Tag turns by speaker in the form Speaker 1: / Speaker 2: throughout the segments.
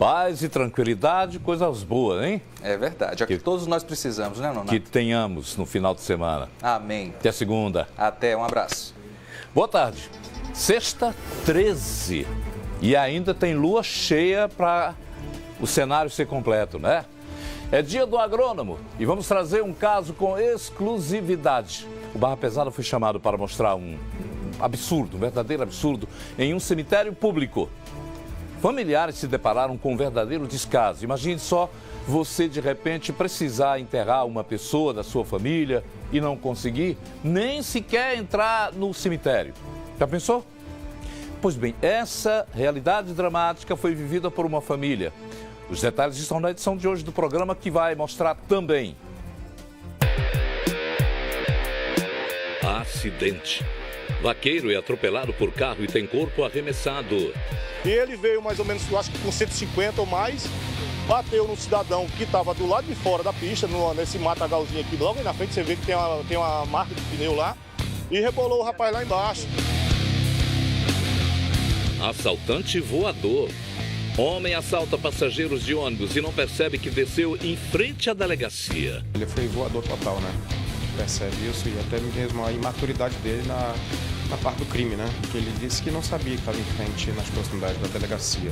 Speaker 1: Paz e tranquilidade, coisas boas, hein?
Speaker 2: É verdade, é o que todos nós precisamos, né, Nonato?
Speaker 1: Que tenhamos no final de semana.
Speaker 2: Amém.
Speaker 1: Até segunda.
Speaker 2: Até, um abraço.
Speaker 1: Boa tarde. Sexta, 13. E ainda tem lua cheia para o cenário ser completo, né? É dia do agrônomo e vamos trazer um caso com exclusividade. O Barra Pesada foi chamado para mostrar um absurdo, um verdadeiro absurdo, em um cemitério público. Familiares se depararam com um verdadeiro descaso. Imagine só você, de repente, precisar enterrar uma pessoa da sua família e não conseguir nem sequer entrar no cemitério. Já pensou? Pois bem, essa realidade dramática foi vivida por uma família. Os detalhes estão na edição de hoje do programa, que vai mostrar também. Acidente. Vaqueiro é atropelado por carro e tem corpo arremessado.
Speaker 3: E ele veio mais ou menos, eu acho que com 150 ou mais, bateu no cidadão que estava do lado de fora da pista, nesse matagalzinho aqui, logo aí na frente você vê que tem uma marca de pneu lá, e rebolou o rapaz lá embaixo.
Speaker 1: Assaltante voador. Homem assalta passageiros de ônibus e não percebe que desceu em frente à delegacia.
Speaker 4: Ele foi voador total, né? Percebe isso e até mesmo a imaturidade dele na parte do crime, né? Porque ele disse que não sabia que estava em frente nas proximidades da delegacia.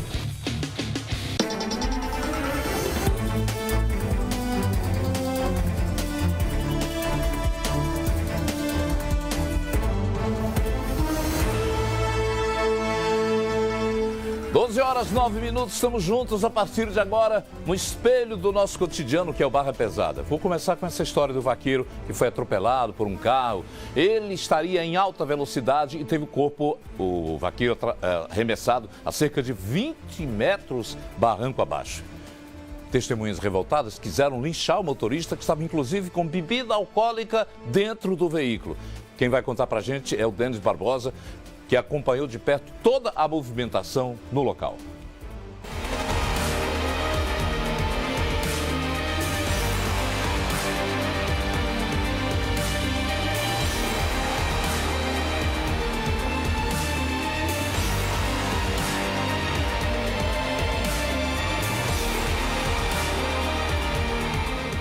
Speaker 1: Horas 9 estamos juntos a partir de agora no espelho do nosso cotidiano, que é o Barra Pesada. Vou começar com essa história do vaqueiro que foi atropelado por um carro. Ele estaria em alta velocidade e teve o vaqueiro arremessado a cerca de 20 metros barranco abaixo. Testemunhas revoltadas quiseram linchar o motorista, que estava inclusive com bebida alcoólica dentro do veículo. Quem vai contar pra gente é o Denis Barbosa, que acompanhou de perto toda a movimentação no local.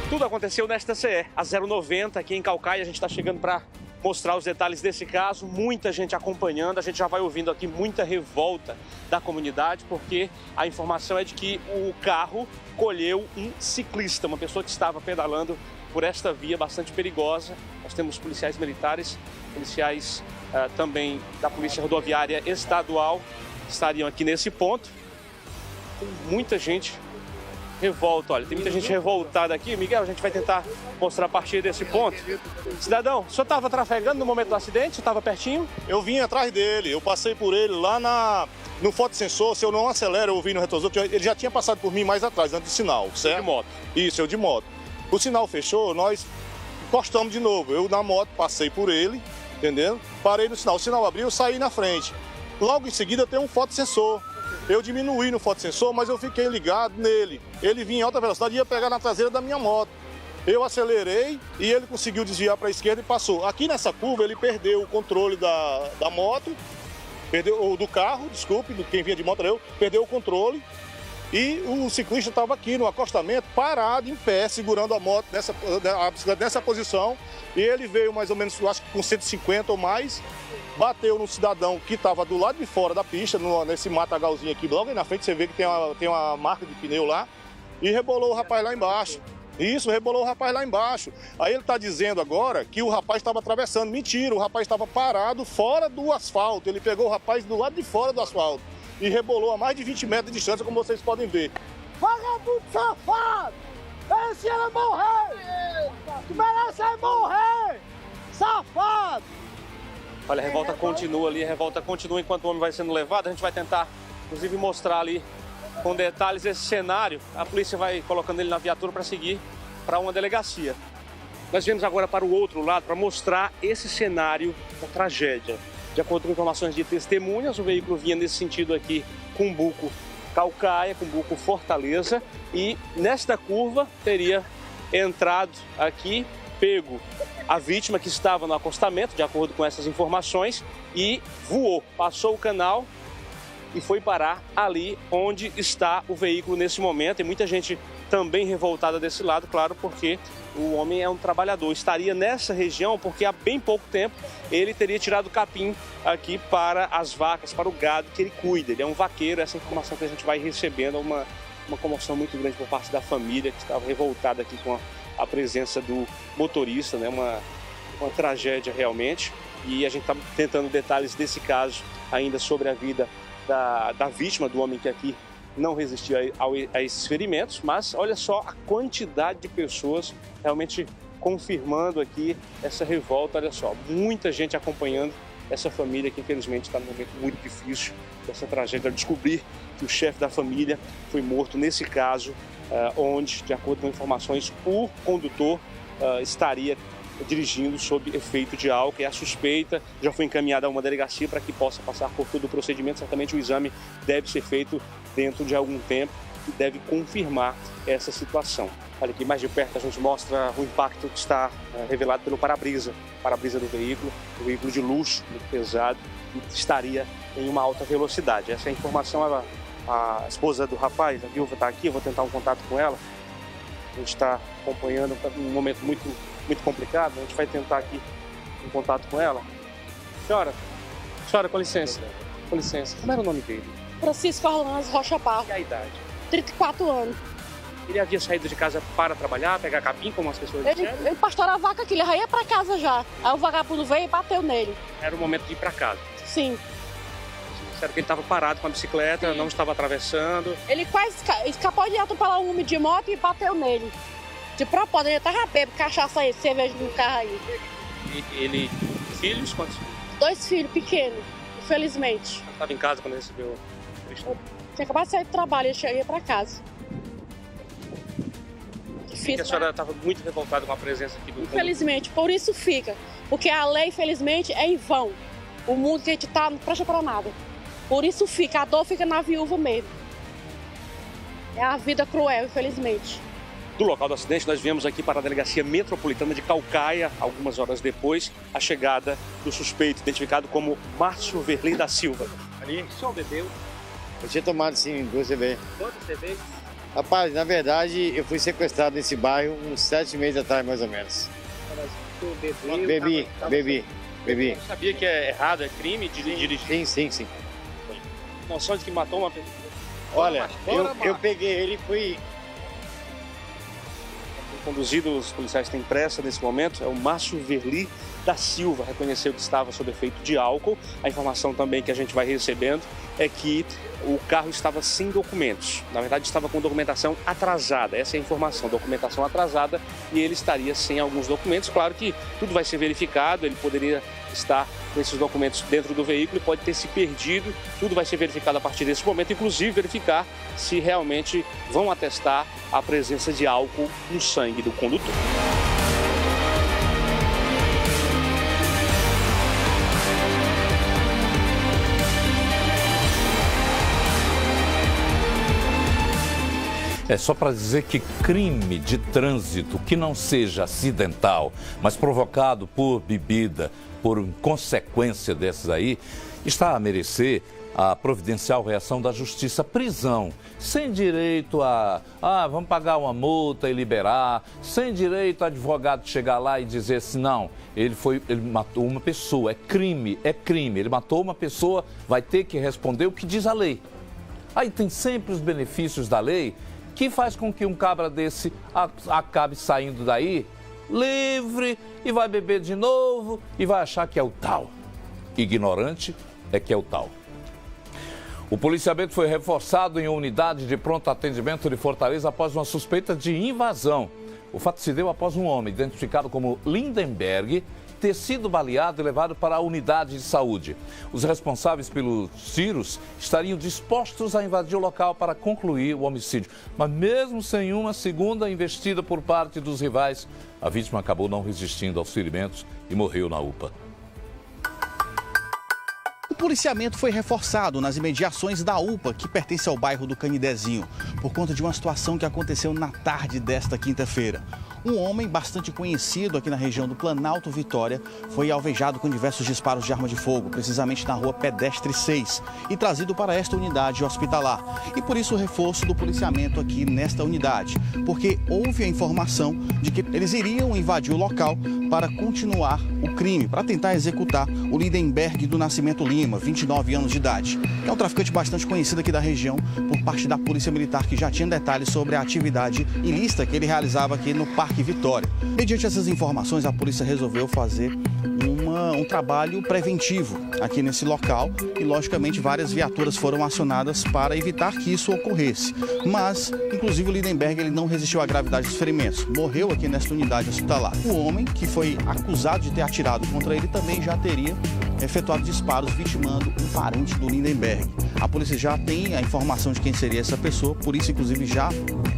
Speaker 5: Tudo aconteceu nesta CE, a 090, aqui em Caucaia. A gente está chegando para mostrar os detalhes desse caso, muita gente acompanhando, a gente já vai ouvindo aqui muita revolta da comunidade, porque a informação é de que o carro colheu um ciclista, uma pessoa que estava pedalando por esta via bastante perigosa. Nós temos policiais militares, policiais também da Polícia Rodoviária Estadual, estariam aqui nesse ponto. Tem muita gente revolta, olha, tem muita gente revoltada aqui. Miguel, a gente vai tentar mostrar a partir desse ponto. Cidadão, o senhor estava trafegando no momento do acidente? O senhor estava pertinho?
Speaker 3: Eu vim atrás dele, eu passei por ele lá no fotossensor. Se eu não acelero, eu vi no retrovisor, ele já tinha passado por mim mais atrás, antes do sinal, certo?
Speaker 5: De moto.
Speaker 3: Isso, eu de moto. O sinal fechou, nós encostamos de novo. Eu na moto passei por ele, entendeu? Parei no sinal, o sinal abriu, eu saí na frente. Logo em seguida tem um fotossensor. Eu diminuí no fotossensor, mas eu fiquei ligado nele. Ele vinha em alta velocidade e ia pegar na traseira da minha moto. Eu acelerei e ele conseguiu desviar para a esquerda e passou. Aqui nessa curva ele perdeu o controle da moto, ou do carro, desculpe, quem vinha de moto era eu, perdeu o controle. E o ciclista estava aqui no acostamento, parado, em pé, segurando a moto, a bicicleta nessa posição. E ele veio mais ou menos, eu acho que com 150 ou mais, bateu no cidadão que estava do lado de fora da pista, nesse matagalzinho aqui, logo aí na frente você vê que tem uma marca de pneu lá, e rebolou o rapaz lá embaixo. Isso, rebolou o rapaz lá embaixo. Aí ele está dizendo agora que o rapaz estava atravessando. Mentira, o rapaz estava parado fora do asfalto. Ele pegou o rapaz do lado de fora do asfalto e rebolou a mais de 20 metros de distância, como vocês podem ver.
Speaker 6: Vagabundo safado! Esse ele morrer! Tu merece morrer! Safado!
Speaker 5: Olha, a revolta continua ali, a revolta continua enquanto o homem vai sendo levado. A gente vai tentar, inclusive, mostrar ali com detalhes esse cenário. A polícia vai colocando ele na viatura para seguir para uma delegacia. Nós viemos agora para o outro lado para mostrar esse cenário da tragédia. De acordo com informações de testemunhas, o veículo vinha nesse sentido aqui, Cumbuco Caucaia, Cumbuco Fortaleza, e nesta curva teria entrado aqui, pego a vítima que estava no acostamento, de acordo com essas informações, e voou, passou o canal e foi parar ali onde está o veículo nesse momento. E muita gente também revoltada desse lado, claro, porque o homem é um trabalhador. Estaria nessa região porque há bem pouco tempo ele teria tirado capim aqui para as vacas, para o gado que ele cuida. Ele é um vaqueiro. Essa informação que a gente vai recebendo é uma comoção muito grande por parte da família, que estava revoltada aqui com a presença do motorista, né? Uma tragédia realmente. E a gente está tentando detalhes desse caso ainda sobre a vida da vítima, do homem que aqui não resistiu a esses ferimentos, mas olha só a quantidade de pessoas realmente confirmando aqui essa revolta. Olha só, muita gente acompanhando essa família que infelizmente está num momento muito difícil dessa tragédia. Descobrir que o chefe da família foi morto nesse caso, onde, de acordo com informações, o condutor estaria dirigindo sob efeito de álcool. E a suspeita já foi encaminhada a uma delegacia para que possa passar por todo o procedimento. Certamente o exame deve ser feito dentro de algum tempo e deve confirmar essa situação. Olha aqui mais de perto, a gente mostra o impacto que está revelado pelo para-brisa do veículo, um veículo de luxo, muito pesado, e estaria em uma alta velocidade. Essa é a informação. A esposa do rapaz, a viúva, está aqui, eu vou tentar um contato com ela. A gente está acompanhando um momento muito complicado, a gente vai tentar aqui um contato com ela. Senhora, com licença. Com licença. Como era o nome dele?
Speaker 7: Francisco Orlando Rocha Barro.
Speaker 5: E a idade?
Speaker 7: 34 anos.
Speaker 5: Ele havia saído de casa para trabalhar, pegar capim, como as pessoas disseram?
Speaker 7: Ele pastorava a vaca aqui, ele já ia para casa já. Aí o vagabundo veio e bateu nele.
Speaker 5: Era o momento de ir para casa?
Speaker 7: Sim.
Speaker 5: Disseram que ele estava parado com a bicicleta, não estava atravessando.
Speaker 7: Ele quase escapou de atropelar um homem de moto e bateu nele. De propósito, ele estava bêbado, cachaça aí, cerveja no carro aí.
Speaker 5: Ele... Filhos? Quantos filhos? 2 filhos,
Speaker 7: pequenos, infelizmente.
Speaker 5: Estava em casa quando recebeu...
Speaker 7: Tinha acabado de sair do trabalho, ele cheguei para casa.
Speaker 5: Difícil, a senhora estava muito revoltada com a presença aqui do...
Speaker 7: Infelizmente, por isso fica. Porque a lei, infelizmente, é em vão. O mundo que a gente está não presta para nada. Por isso fica, a dor fica na viúva mesmo. É a vida cruel, infelizmente.
Speaker 5: Do local do acidente, nós viemos aqui para a Delegacia Metropolitana de Caucaia, algumas horas depois, a chegada do suspeito, identificado como Márcio Verley da Silva. Ali, o senhor bebeu?
Speaker 8: Eu tinha tomado, sim, 2 cervejas.
Speaker 5: Quantas cervejas?
Speaker 8: Rapaz, na verdade, eu fui sequestrado nesse bairro uns 7 meses atrás, mais ou menos. Bebi.
Speaker 5: Você sabia que é errado, é crime dirigir?
Speaker 8: Sim.
Speaker 5: Noção de que matou uma pessoa?
Speaker 8: Olha, eu peguei ele e fui...
Speaker 5: Conduzido, os policiais têm pressa nesse momento, é o Márcio Verley da Silva, reconheceu que estava sob efeito de álcool. A informação também que a gente vai recebendo é que o carro estava sem documentos, na verdade estava com documentação atrasada, essa é a informação, documentação atrasada, e ele estaria sem alguns documentos. Claro que tudo vai ser verificado, ele poderia estar com esses documentos dentro do veículo e pode ter se perdido, tudo vai ser verificado a partir desse momento, inclusive verificar se realmente vão atestar a presença de álcool no sangue do condutor.
Speaker 1: É só para dizer que crime de trânsito que não seja acidental, mas provocado por bebida, por consequência desses aí, está a merecer a providencial reação da justiça, prisão, sem direito a, vamos pagar uma multa e liberar, sem direito a advogado chegar lá e dizer assim, não, ele matou uma pessoa, é crime, ele matou uma pessoa, vai ter que responder o que diz a lei. Aí tem sempre os benefícios da lei, que faz com que um cabra desse acabe saindo daí livre e vai beber de novo e vai achar que é o tal. Ignorante é que é o tal. O policiamento foi reforçado em uma unidade de pronto atendimento de Fortaleza após uma suspeita de invasão. O fato se deu após um homem, identificado como Lindenberg, ter sido baleado e levado para a unidade de saúde. Os responsáveis pelos tiros estariam dispostos a invadir o local para concluir o homicídio. Mas mesmo sem uma segunda investida por parte dos rivais, a vítima acabou não resistindo aos ferimentos e morreu na UPA.
Speaker 9: O policiamento foi reforçado nas imediações da UPA, que pertence ao bairro do Canidezinho, por conta de uma situação que aconteceu na tarde desta quinta-feira. Um homem bastante conhecido aqui na região do Planalto Vitória foi alvejado com diversos disparos de arma de fogo, precisamente na rua Pedestre 6, e trazido para esta unidade hospitalar. E por isso o reforço do policiamento aqui nesta unidade, porque houve a informação de que eles iriam invadir o local para continuar o crime, para tentar executar o Lindenberg do Nascimento Lima, 29 anos de idade, que é um traficante bastante conhecido aqui da região por parte da Polícia Militar, que já tinha detalhes sobre a atividade ilícita que ele realizava aqui no Parque Vitória. Mediante essas informações, a polícia resolveu fazer um trabalho preventivo aqui nesse local e, logicamente, várias viaturas foram acionadas para evitar que isso ocorresse. Mas, inclusive, o Lindenberg ele não resistiu à gravidade dos ferimentos. Morreu aqui nesta unidade hospitalar. O homem que foi acusado de ter atirado contra ele também já teria efetuado disparos vitimando um parente do Lindenberg. A polícia já tem a informação de quem seria essa pessoa, por isso, inclusive, já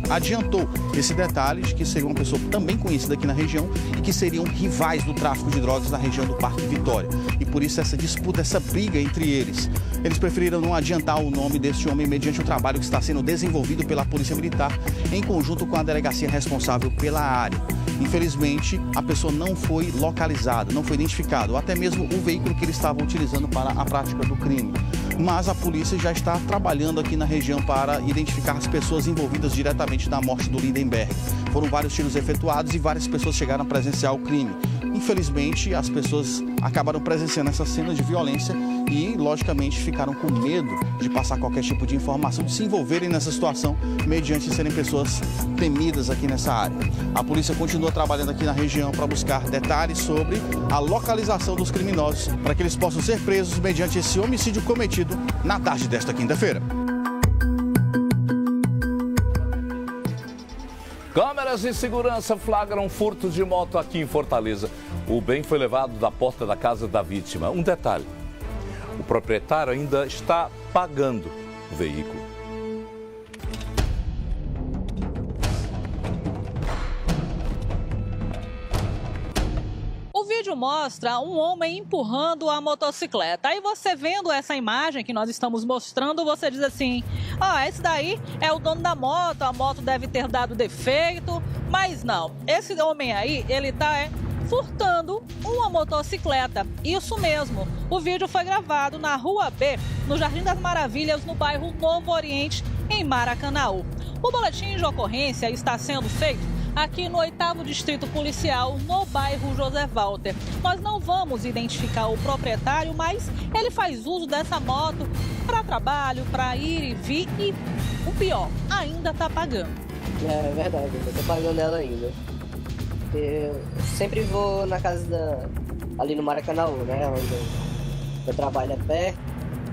Speaker 9: adiantou esse detalhe de que seria uma pessoa também conhecida aqui na região e que seriam rivais do tráfico de drogas na região do Parque Vitória. E por isso essa disputa, essa briga entre eles. Eles preferiram não adiantar o nome deste homem mediante o trabalho que está sendo desenvolvido pela Polícia Militar em conjunto com a delegacia responsável pela área. Infelizmente, a pessoa não foi localizada, não foi identificada, ou até mesmo o veículo que eles estavam utilizando para a prática do crime. Mas a polícia já está trabalhando aqui na região para identificar as pessoas envolvidas diretamente na morte do Lindenberg. Foram vários tiros efetuados e várias pessoas chegaram a presenciar o crime. Infelizmente, as pessoas acabaram presenciando essa cena de violência e, logicamente, ficaram com medo de passar qualquer tipo de informação, de se envolverem nessa situação, mediante serem pessoas temidas aqui nessa área. A polícia continua trabalhando aqui na região para buscar detalhes sobre a localização dos criminosos, para que eles possam ser presos mediante esse homicídio cometido na tarde desta quinta-feira.
Speaker 1: Câmeras de segurança flagram furto de moto aqui em Fortaleza. O bem foi levado da porta da casa da vítima. Um detalhe: o proprietário ainda está pagando o veículo.
Speaker 10: O vídeo mostra um homem empurrando a motocicleta. Aí você vendo essa imagem que nós estamos mostrando, você diz assim: esse daí é o dono da moto, a moto deve ter dado defeito. Mas não, esse homem aí, ele tá furtando uma motocicleta. Isso mesmo, o vídeo foi gravado na Rua B, no Jardim das Maravilhas, no bairro Novo Oriente, em Maracanaú. O boletim de ocorrência está sendo feito aqui no 8º Distrito Policial, no bairro José Walter. Nós não vamos identificar o proprietário, mas ele faz uso dessa moto para trabalho, para ir e vir e, o pior, ainda está pagando.
Speaker 11: É verdade, eu estou pagando ela ainda. Eu sempre vou na casa ali no Maracanaú, né, onde eu trabalho perto.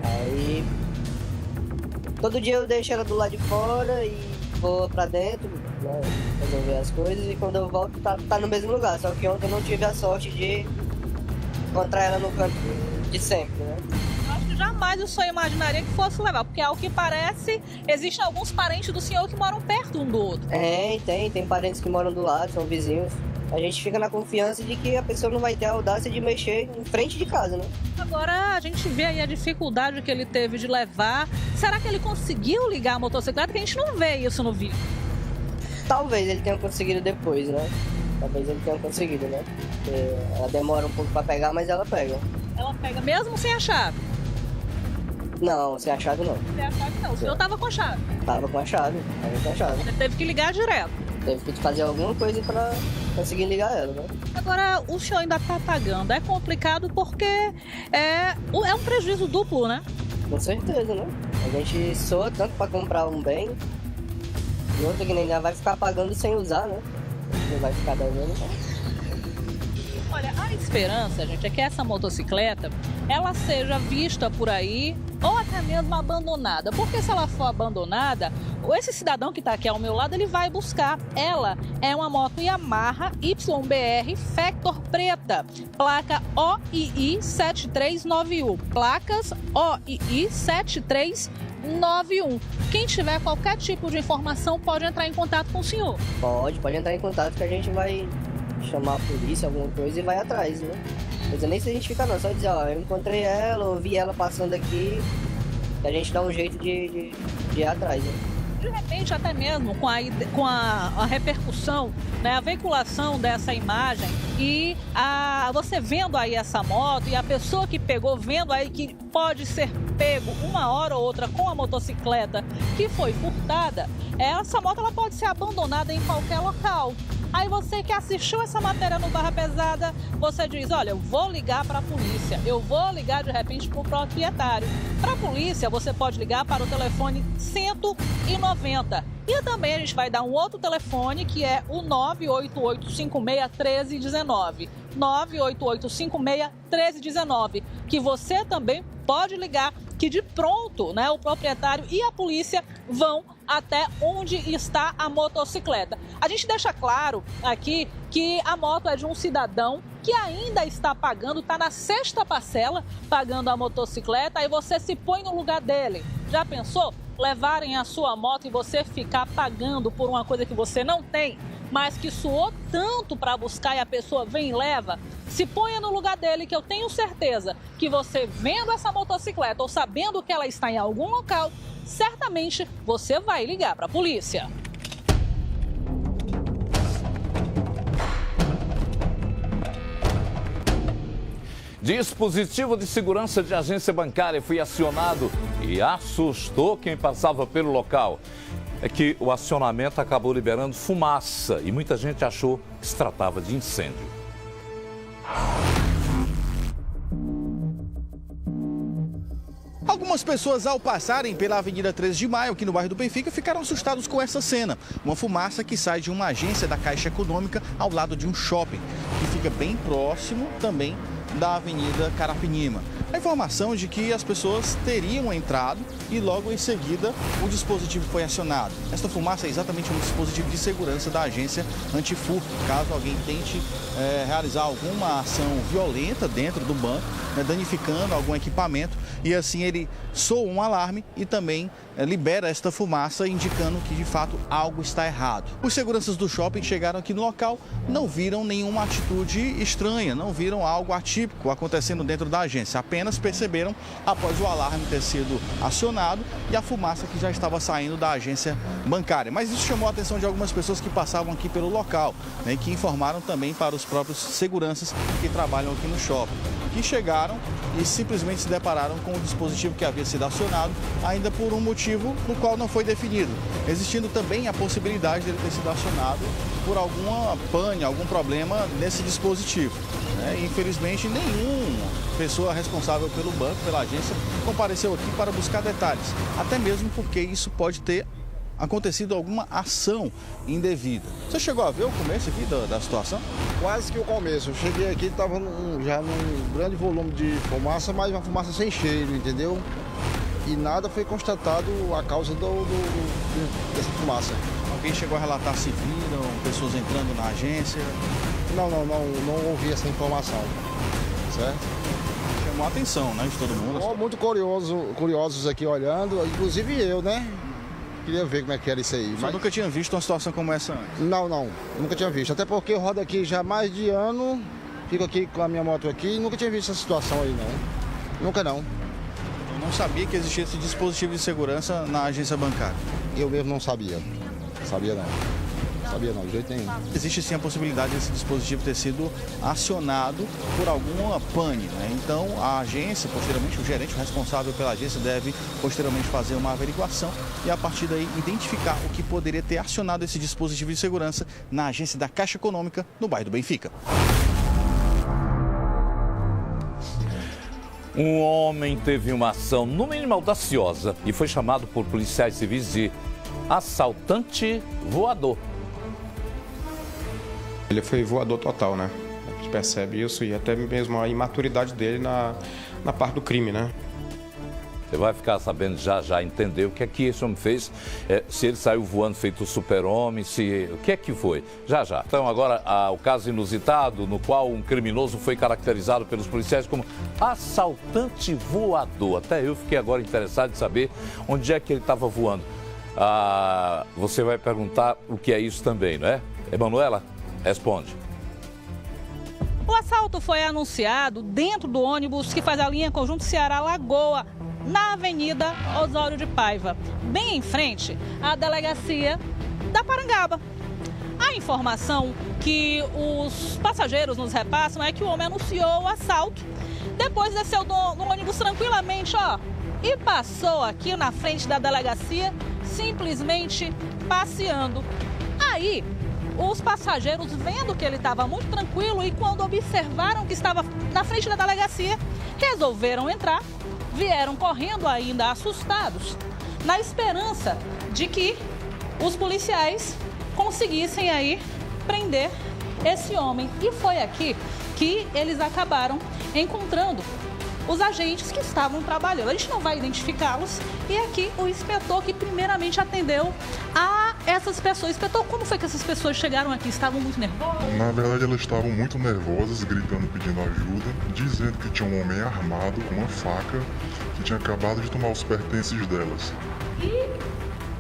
Speaker 11: Aí, todo dia eu deixo ela do lado de fora e vou pra dentro, né, resolver as coisas, e quando eu volto tá no mesmo lugar, só que ontem eu não tive a sorte de encontrar ela no canto de sempre, né.
Speaker 10: Acho que jamais o senhor imaginaria que fosse levar, porque ao que parece, existem alguns parentes do senhor que moram perto um do outro.
Speaker 11: Tem parentes que moram do lado, são vizinhos. A gente fica na confiança de que a pessoa não vai ter a audácia de mexer em frente de casa, né?
Speaker 10: Agora, a gente vê aí a dificuldade que ele teve de levar. Será que ele conseguiu ligar a motocicleta? Porque a gente não vê isso no vídeo.
Speaker 11: Talvez ele tenha conseguido depois, né? Talvez ele tenha conseguido, né? Porque ela demora um pouco pra pegar, mas ela pega.
Speaker 10: Ela pega mesmo sem a chave?
Speaker 11: Não, sem a chave não.
Speaker 10: Sem a chave não. O senhor tava com a chave?
Speaker 11: Tava com a chave.
Speaker 10: Ele teve que ligar direto.
Speaker 11: Teve que fazer alguma coisa pra conseguir ligar ela, né?
Speaker 10: Agora, o senhor ainda tá pagando. É complicado porque é um prejuízo duplo, né?
Speaker 11: Com certeza, né? A gente soa tanto pra comprar um bem, e outro que nem vai ficar pagando sem usar, né? Não vai ficar devendo, né?
Speaker 10: Olha, a esperança, gente, é que essa motocicleta, ela seja vista por aí ou até mesmo abandonada. Porque se ela for abandonada, esse cidadão que está aqui ao meu lado, ele vai buscar. Ela é uma moto Yamaha YBR Factor preta, placa OII 7391. Placas OII 7391. Quem tiver qualquer tipo de informação pode entrar em contato com o senhor.
Speaker 11: Pode entrar em contato que a gente vai chamar a polícia, alguma coisa, e vai atrás, né? Não precisa nem se identificar não, só dizer, eu encontrei ela, eu vi ela passando aqui, que a gente dá um jeito de ir atrás, né?
Speaker 10: De repente, até mesmo com a repercussão, né, a veiculação dessa imagem e você vendo aí essa moto e a pessoa que pegou, vendo aí que pode ser pego uma hora ou outra com a motocicleta que foi furtada, essa moto ela pode ser abandonada em qualquer local. Aí você que assistiu essa matéria no Barra Pesada, você diz, olha, eu vou ligar para a polícia, eu vou ligar de repente para o proprietário. Para a polícia, você pode ligar para o telefone 190. E também a gente vai dar um outro telefone que é o 988561319. 988561319, que você também pode ligar, que de pronto, né, o proprietário e a polícia vão até onde está a motocicleta. A gente deixa claro aqui que a moto é de um cidadão que ainda está pagando, está na 6ª parcela pagando a motocicleta, aí você se põe no lugar dele. Já pensou? Levarem a sua moto e você ficar pagando por uma coisa que você não tem, mas que suou tanto para buscar e a pessoa vem e leva? Se ponha no lugar dele, que eu tenho certeza que você vendo essa motocicleta ou sabendo que ela está em algum local, certamente você vai ligar para a polícia.
Speaker 1: Dispositivo de segurança de agência bancária foi acionado e assustou quem passava pelo local. É que o acionamento acabou liberando fumaça e muita gente achou que se tratava de incêndio.
Speaker 9: Algumas pessoas, ao passarem pela Avenida 13 de Maio, aqui no bairro do Benfica, ficaram assustados com essa cena. Uma fumaça que sai de uma agência da Caixa Econômica ao lado de um shopping, que fica bem próximo também da Avenida Carapinima. A informação de que as pessoas teriam entrado e logo em seguida o dispositivo foi acionado. Esta fumaça é exatamente um dispositivo de segurança da agência antifurto, caso alguém tente realizar alguma ação violenta dentro do banco, danificando algum equipamento, e assim ele soa um alarme e também libera esta fumaça, indicando que de fato algo está errado. Os seguranças do shopping chegaram aqui no local, não viram nenhuma atitude estranha, não viram algo atípico acontecendo dentro da agência, apenas perceberam após o alarme ter sido acionado e a fumaça que já estava saindo da agência bancária. Mas isso chamou a atenção de algumas pessoas que passavam aqui pelo local, né, e que informaram também para os próprios seguranças que trabalham aqui no shopping, que chegaram e simplesmente se depararam com o dispositivo que havia sido acionado, ainda por um motivo no qual não foi definido, existindo também a possibilidade de ele ter sido acionado por alguma pane, algum problema nesse dispositivo. Infelizmente, nenhuma pessoa responsável pelo banco, pela agência, compareceu aqui para buscar detalhes, até mesmo porque isso pode ter acontecido alguma ação indevida. Você chegou a ver o começo aqui da situação?
Speaker 12: Quase que o começo. Eu cheguei aqui, estava já num grande volume de fumaça, mas uma fumaça sem cheiro, entendeu? E nada foi constatado a causa dessa fumaça.
Speaker 9: Alguém chegou a relatar se viram pessoas entrando na agência?
Speaker 12: Não ouvi essa informação, certo?
Speaker 9: Chamou a atenção, né, de todo mundo.
Speaker 12: Muito curiosos aqui olhando, inclusive eu, né? Queria ver como é que era isso aí.
Speaker 9: Mas nunca tinha visto uma situação como essa antes?
Speaker 12: Não, nunca tinha visto. Até porque eu rodo aqui já há mais de ano, fico aqui com a minha moto aqui e nunca tinha visto essa situação aí, não. Nunca não.
Speaker 9: Eu não sabia que existia esse dispositivo de segurança na agência bancária?
Speaker 12: Eu mesmo não sabia. Sabia não, de jeito nenhum.
Speaker 9: Existe sim a possibilidade desse dispositivo ter sido acionado por alguma pane, né? Então a agência, posteriormente o gerente, o responsável pela agência, deve posteriormente fazer uma averiguação e a partir daí identificar o que poderia ter acionado esse dispositivo de segurança na agência da Caixa Econômica, no bairro do Benfica.
Speaker 1: Um homem teve uma ação no mínimo audaciosa e foi chamado por policiais civis de assaltante voador.
Speaker 4: Ele foi voador total, né? A gente percebe isso e até mesmo a imaturidade dele na parte do crime, né?
Speaker 1: Você vai ficar sabendo já entender o que é que esse homem fez, se ele saiu voando feito super-homem, o que é que foi, já. Então agora o caso inusitado no qual um criminoso foi caracterizado pelos policiais como assaltante voador. Até eu fiquei agora interessado em saber onde é que ele estava voando. Você vai perguntar o que é isso também, não é? Emanuela, responde.
Speaker 10: O assalto foi anunciado dentro do ônibus que faz a linha Conjunto Ceará-Lagoa, na Avenida Osório de Paiva, bem em frente à delegacia da Parangaba. A informação que os passageiros nos repassam é que o homem anunciou o assalto, depois desceu no ônibus tranquilamente, e passou aqui na frente da delegacia, simplesmente passeando. Aí, os passageiros, vendo que ele estava muito tranquilo e quando observaram que estava na frente da delegacia, resolveram entrar, vieram correndo ainda assustados, na esperança de que os policiais conseguissem aí prender esse homem. E foi aqui que eles acabaram encontrando os agentes que estavam trabalhando. A gente não vai identificá-los. E aqui o inspetor que primeiramente atendeu a essas pessoas. Inspetor, como foi que essas pessoas chegaram aqui? Estavam muito nervosas?
Speaker 13: Na verdade, elas estavam muito nervosas, gritando, pedindo ajuda, dizendo que tinha um homem armado com uma faca que tinha acabado de tomar os pertences delas.
Speaker 10: E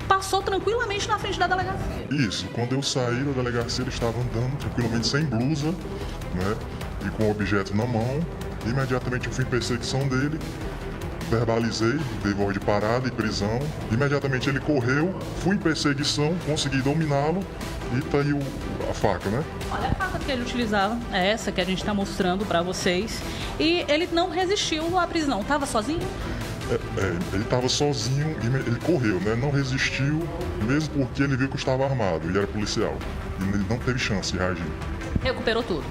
Speaker 10: passou tranquilamente na frente da delegacia.
Speaker 13: Isso, quando eu saí da delegacia, ele estava andando tranquilamente sem blusa, né, e com o objeto na mão. Imediatamente eu fui em perseguição dele, verbalizei, dei voz de parada e prisão. Imediatamente ele correu, fui em perseguição, consegui dominá-lo e tá aí a faca, né?
Speaker 10: Olha a faca que ele utilizava, é essa que a gente está mostrando para vocês. E ele não resistiu à prisão, estava sozinho?
Speaker 13: Ele estava sozinho, ele correu, né? Não resistiu, mesmo porque ele viu que eu estava armado, ele era policial. E ele não teve chance de reagir.
Speaker 10: Recuperou tudo?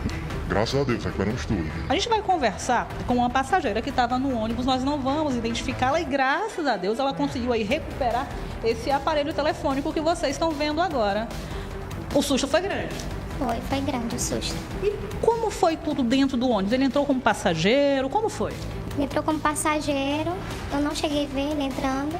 Speaker 13: Graças a Deus, recuperamos tudo.
Speaker 10: A gente vai conversar com uma passageira que estava no ônibus, nós não vamos identificá-la e graças a Deus ela conseguiu aí recuperar esse aparelho telefônico que vocês estão vendo agora. O susto foi grande?
Speaker 14: Foi grande o susto.
Speaker 10: E como foi tudo dentro do ônibus? Ele entrou como passageiro? Como foi?
Speaker 14: Ele entrou como passageiro, eu não cheguei a ver ele entrando.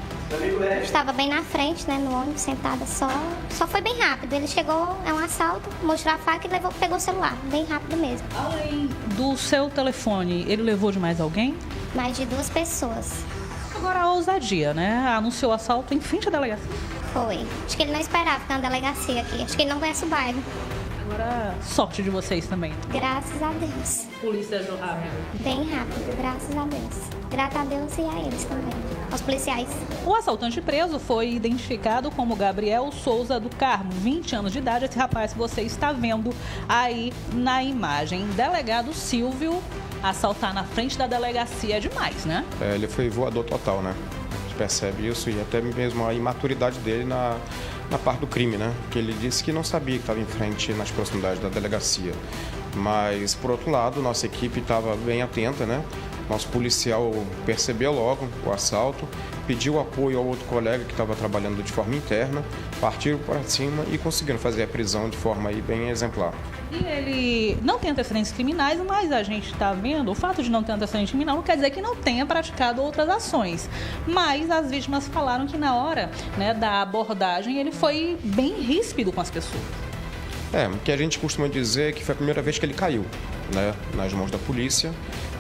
Speaker 14: Estava bem na frente, né, no ônibus, sentada só. Só foi bem rápido. Ele chegou, é um assalto, mostrou a faca e pegou o celular. Bem rápido mesmo.
Speaker 10: Além do seu telefone, ele levou de mais alguém?
Speaker 14: Mais de 2 pessoas.
Speaker 10: Agora a ousadia, né? Anunciou o assalto em frente à delegacia.
Speaker 14: Foi. Acho que ele não esperava ficar na delegacia aqui. Acho que ele não conhece o bairro.
Speaker 10: Agora, sorte de vocês também.
Speaker 14: Graças a Deus.
Speaker 10: Polícia agiu rápido?
Speaker 14: Bem rápido, graças a Deus. Graças a Deus e a eles também, aos policiais.
Speaker 10: O assaltante preso foi identificado como Gabriel Souza do Carmo, 20 anos de idade. Esse rapaz que você está vendo aí na imagem. Delegado Silvio, assaltar na frente da delegacia é demais, né?
Speaker 4: Ele foi voador total, né? A gente percebe isso e até mesmo a imaturidade dele na parte do crime, né? Porque ele disse que não sabia que estava em frente nas proximidades da delegacia. Mas, por outro lado, nossa equipe estava bem atenta, né? Nosso policial percebeu logo o assalto, pediu apoio ao outro colega que estava trabalhando de forma interna, partiram para cima e conseguiram fazer a prisão de forma aí bem exemplar.
Speaker 10: E ele não tem antecedentes criminais, mas a gente está vendo, o fato de não ter antecedente criminal não quer dizer que não tenha praticado outras ações. Mas as vítimas falaram que na hora, né, da abordagem ele foi bem ríspido com as pessoas.
Speaker 4: O que a gente costuma dizer é que foi a primeira vez que ele caiu, né, nas mãos da polícia.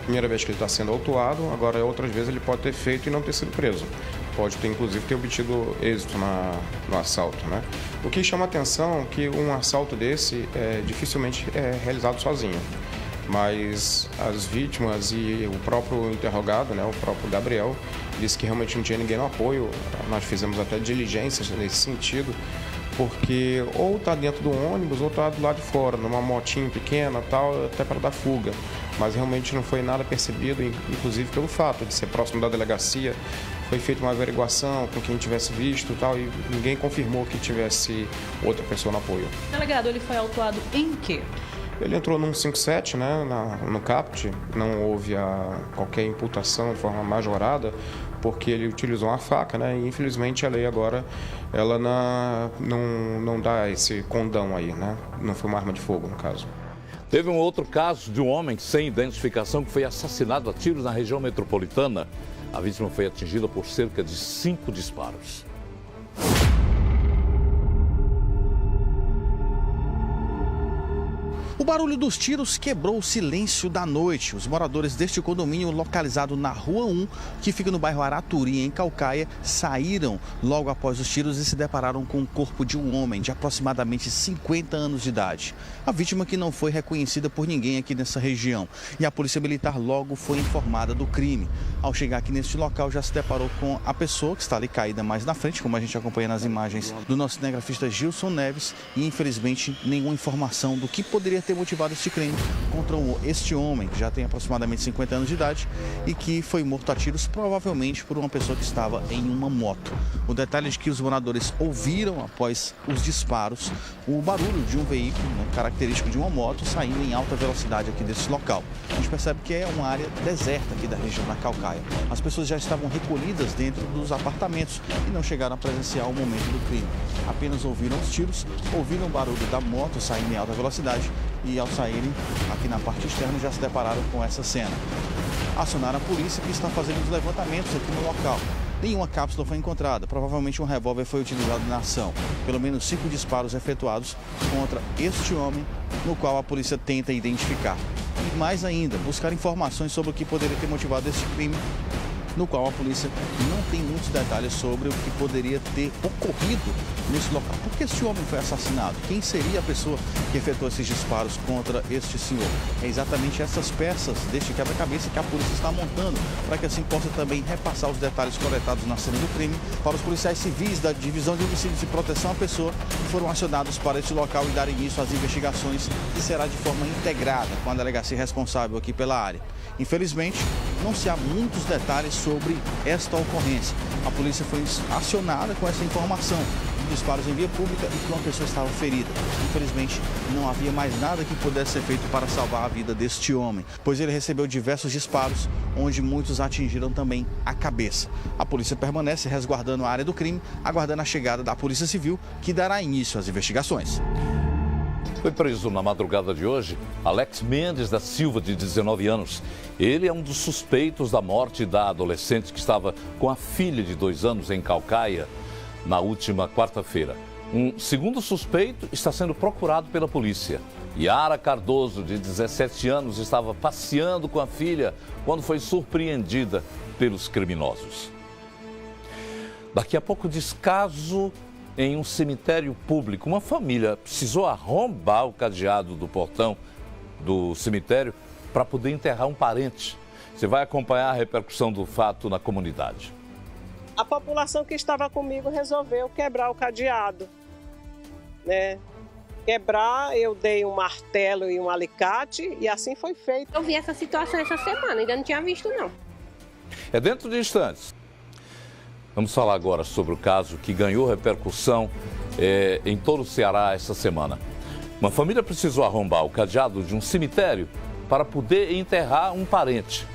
Speaker 4: Primeira vez que ele está sendo autuado, agora outras vezes ele pode ter feito e não ter sido preso. Pode ter, inclusive, ter obtido êxito no assalto, né? O que chama a atenção é que um assalto desse dificilmente é realizado sozinho. Mas as vítimas e o próprio interrogado, né, o próprio Gabriel, disse que realmente não tinha ninguém no apoio. Nós fizemos até diligências nesse sentido, porque ou está dentro do ônibus ou está do lado de fora, numa motinha pequena, tal, até para dar fuga. Mas realmente não foi nada percebido, inclusive pelo fato de ser próximo da delegacia. Foi feita uma averiguação com quem tivesse visto e tal, e ninguém confirmou que tivesse outra pessoa no apoio.
Speaker 10: Delegado, ele foi autuado em quê?
Speaker 4: Ele entrou num 57, né, no CAPT, não houve qualquer imputação de forma majorada, porque ele utilizou uma faca, né, e infelizmente a lei agora ela não dá esse condão aí, né, não foi uma arma de fogo no caso.
Speaker 1: Teve um outro caso de um homem sem identificação que foi assassinado a tiros na região metropolitana. A vítima foi atingida por cerca de 5 disparos.
Speaker 9: O barulho dos tiros quebrou o silêncio da noite. Os moradores deste condomínio, localizado na Rua 1, que fica no bairro Araturim, em Caucaia, saíram logo após os tiros e se depararam com o corpo de um homem de aproximadamente 50 anos de idade. A vítima que não foi reconhecida por ninguém aqui nessa região. E a polícia militar logo foi informada do crime. Ao chegar aqui neste local, já se deparou com a pessoa que está ali caída mais na frente, como a gente acompanha nas imagens do nosso cinegrafista Gilson Neves, e infelizmente nenhuma informação do que poderia ter motivado este crime contra este homem, que já tem aproximadamente 50 anos de idade e que foi morto a tiros, provavelmente por uma pessoa que estava em uma moto. O detalhe é de que os moradores ouviram, após os disparos, o barulho de um veículo, característico de uma moto, saindo em alta velocidade aqui desse local. A gente percebe que é uma área deserta aqui da região da Caucaia. As pessoas já estavam recolhidas dentro dos apartamentos e não chegaram a presenciar o momento do crime. Apenas ouviram os tiros, ouviram o barulho da moto saindo em alta velocidade e, ao saírem aqui na parte externa, já se depararam com essa cena. Acionaram a polícia, que está fazendo os levantamentos aqui no local. Nenhuma cápsula foi encontrada, provavelmente um revólver foi utilizado na ação. Pelo menos 5 disparos efetuados contra este homem, no qual a polícia tenta identificar. E mais ainda, buscar informações sobre o que poderia ter motivado este crime, no qual a polícia não tem muitos detalhes sobre o que poderia ter ocorrido nesse local. Por que este homem foi assassinado? Quem seria a pessoa que efetuou esses disparos contra este senhor? É exatamente essas peças deste quebra-cabeça que a polícia está montando, para que assim possa também repassar os detalhes coletados na cena do crime para os policiais civis da Divisão de Homicídios e Proteção à Pessoa, que foram acionados para este local e darem início às investigações, que será de forma integrada com a delegacia responsável aqui pela área. Infelizmente, não se há muitos detalhes sobre esta ocorrência. A polícia foi acionada com essa informação de disparos em via pública e que uma pessoa estava ferida. Infelizmente, não havia mais nada que pudesse ser feito para salvar a vida deste homem, pois ele recebeu diversos disparos, onde muitos atingiram também a cabeça. A polícia permanece resguardando a área do crime, aguardando a chegada da Polícia Civil, que dará início às investigações.
Speaker 1: Foi preso na madrugada de hoje Alex Mendes da Silva, de 19 anos. Ele é um dos suspeitos da morte da adolescente que estava com a filha de 2 anos em Caucaia na última quarta-feira. Um segundo suspeito está sendo procurado pela polícia. Yara Cardoso, de 17 anos, estava passeando com a filha quando foi surpreendida pelos criminosos. Daqui a pouco, descaso em um cemitério público. Uma família precisou arrombar o cadeado do portão do cemitério para poder enterrar um parente. Você vai acompanhar a repercussão do fato na comunidade.
Speaker 15: A população que estava comigo resolveu quebrar o cadeado, né? Quebrar, eu dei um martelo e um alicate e assim foi feito.
Speaker 7: Eu vi essa situação essa semana, ainda não tinha visto não.
Speaker 1: É dentro de instantes. Vamos falar agora sobre o caso que ganhou repercussão em todo o Ceará essa semana. Uma família precisou arrombar o cadeado de um cemitério para poder enterrar um parente.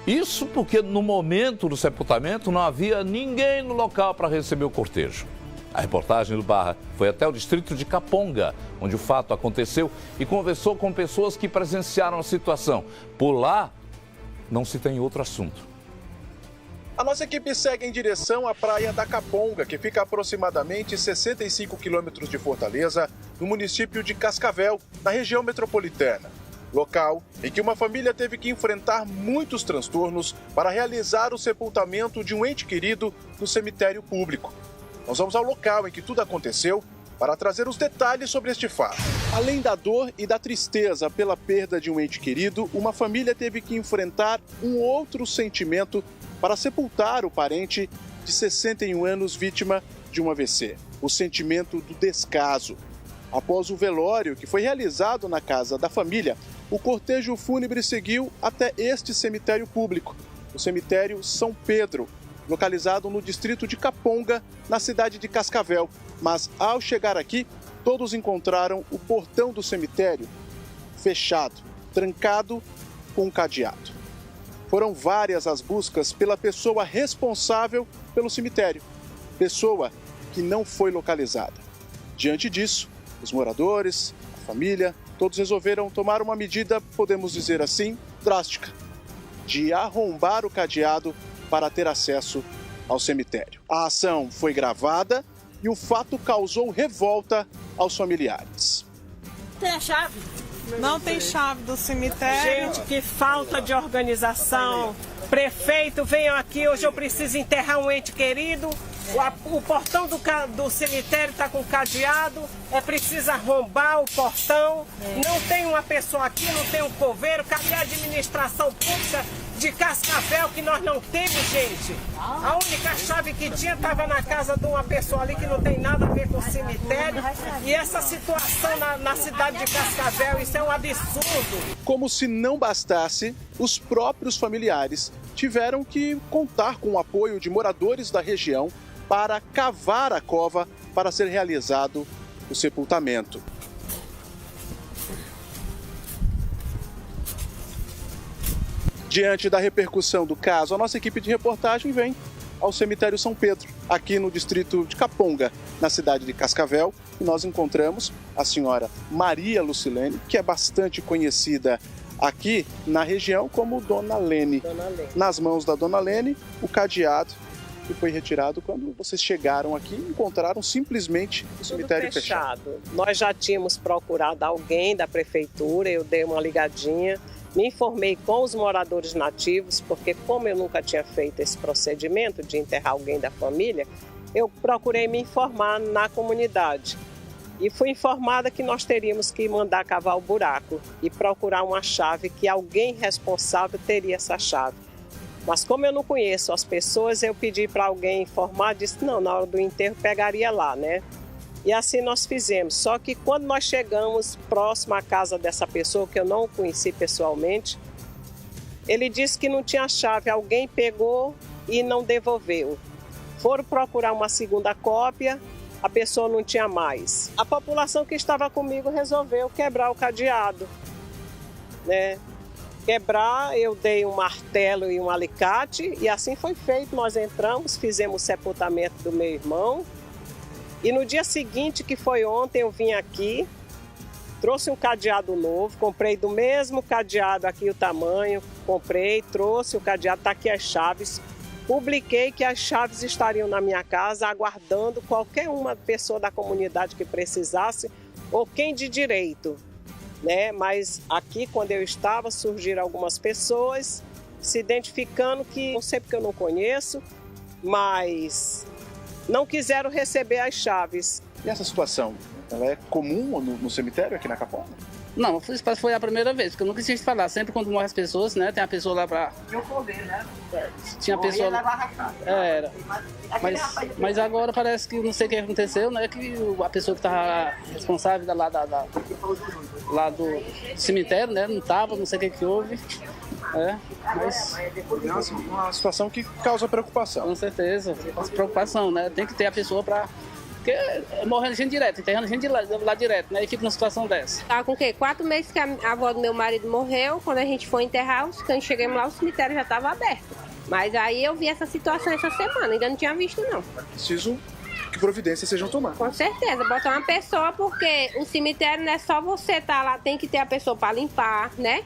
Speaker 1: Isso porque no momento do sepultamento não havia ninguém no local para receber o cortejo. A reportagem do Barra foi até o distrito de Caponga, onde o fato aconteceu, e conversou com pessoas que presenciaram a situação. Por lá, não se tem outro assunto.
Speaker 16: A nossa equipe segue em direção à praia da Caponga, que fica a aproximadamente 65 quilômetros de Fortaleza, no município de Cascavel, na região metropolitana. Local em que uma família teve que enfrentar muitos transtornos para realizar o sepultamento de um ente querido no cemitério público. Nós vamos ao local em que tudo aconteceu para trazer os detalhes sobre este fato. Além da dor e da tristeza pela perda de um ente querido, uma família teve que enfrentar um outro sentimento para sepultar o parente de 61 anos vítima de um AVC. O sentimento do descaso. Após o velório, que foi realizado na casa da família, o cortejo fúnebre seguiu até este cemitério público, o cemitério São Pedro, localizado no distrito de Caponga, na cidade de Cascavel. Mas ao chegar aqui, todos encontraram o portão do cemitério fechado, trancado com um cadeado. Foram várias as buscas pela pessoa responsável pelo cemitério, pessoa que não foi localizada. Diante disso, os moradores, a família, todos resolveram tomar uma medida, podemos dizer assim, drástica, de arrombar o cadeado para ter acesso ao cemitério. A ação foi gravada e o fato causou revolta aos familiares.
Speaker 17: Tem a chave?
Speaker 15: Não tem chave do cemitério. Gente, que falta de organização. Prefeito, venham aqui, hoje eu preciso enterrar um ente querido. O portão do cemitério está com cadeado, é preciso arrombar o portão. Não tem uma pessoa aqui, não tem um coveiro. Cadê a administração pública de Cascavel que nós não temos, gente? A única chave que tinha estava na casa de uma pessoa ali que não tem nada a ver com o cemitério. E essa situação na cidade de Cascavel, isso é um absurdo.
Speaker 16: Como se não bastasse, os próprios familiares tiveram que contar com o apoio de moradores da região para cavar a cova para ser realizado o sepultamento. Diante da repercussão do caso, a nossa equipe de reportagem vem ao cemitério São Pedro, aqui no distrito de Caponga, na cidade de Cascavel, e nós encontramos a senhora Maria Lucilene, que é bastante conhecida aqui na região como Dona Lene. Nas mãos da Dona Lene, o cadeado que foi retirado quando vocês chegaram aqui e encontraram simplesmente o cemitério fechado.
Speaker 15: Nós já tínhamos procurado alguém da prefeitura, eu dei uma ligadinha, me informei com os moradores nativos, porque como eu nunca tinha feito esse procedimento de enterrar alguém da família, eu procurei me informar na comunidade. E fui informada que nós teríamos que mandar cavar o buraco e procurar uma chave, que alguém responsável teria essa chave. Mas como eu não conheço as pessoas, eu pedi para alguém informar, disse não, na hora do enterro pegaria lá, né? E assim nós fizemos. Só que quando nós chegamos próximo à casa dessa pessoa, que eu não conheci pessoalmente, ele disse que não tinha chave, alguém pegou e não devolveu. Foram procurar uma segunda cópia, a pessoa não tinha mais. A população que estava comigo resolveu quebrar o cadeado, né? Quebrar, eu dei um martelo e um alicate e assim foi feito. Nós entramos, fizemos o sepultamento do meu irmão e no dia seguinte, que foi ontem, eu vim aqui, trouxe um cadeado novo, comprei do mesmo cadeado aqui o tamanho, comprei, trouxe o cadeado, está aqui as chaves, publiquei que as chaves estariam na minha casa aguardando qualquer uma pessoa da comunidade que precisasse ou quem de direito. Né? Mas aqui, quando eu estava, surgiram algumas pessoas se identificando que, não sei porque eu não conheço, mas não quiseram receber as chaves.
Speaker 16: E essa situação, ela é comum no cemitério aqui na Caponga?
Speaker 17: Não, foi a primeira vez, porque eu nunca esqueci de falar. Sempre quando morre as pessoas, né? Tem a pessoa lá pra...
Speaker 6: Eu comer, né?
Speaker 17: Tinha a pessoa... Era. Mas agora parece que não sei o que aconteceu, né? Que a pessoa que estava responsável lá do cemitério, né? Não estava, não sei o que houve. Mas...
Speaker 16: É uma situação que causa preocupação.
Speaker 17: Com certeza, preocupação, né? Tem que ter a pessoa para... Porque morrendo gente direto, enterrando gente lá direto, né? E fica numa situação dessa.
Speaker 18: Tá com o quê? 4 meses que a avó do meu marido morreu. Quando a gente foi enterrar, quando chegamos lá, o cemitério já estava aberto. Mas aí eu vi essa situação essa semana, ainda não tinha visto, não.
Speaker 16: Preciso que providências sejam tomadas.
Speaker 18: Com certeza, botar uma pessoa, porque o cemitério não é só você estar lá, tem que ter a pessoa para limpar, né?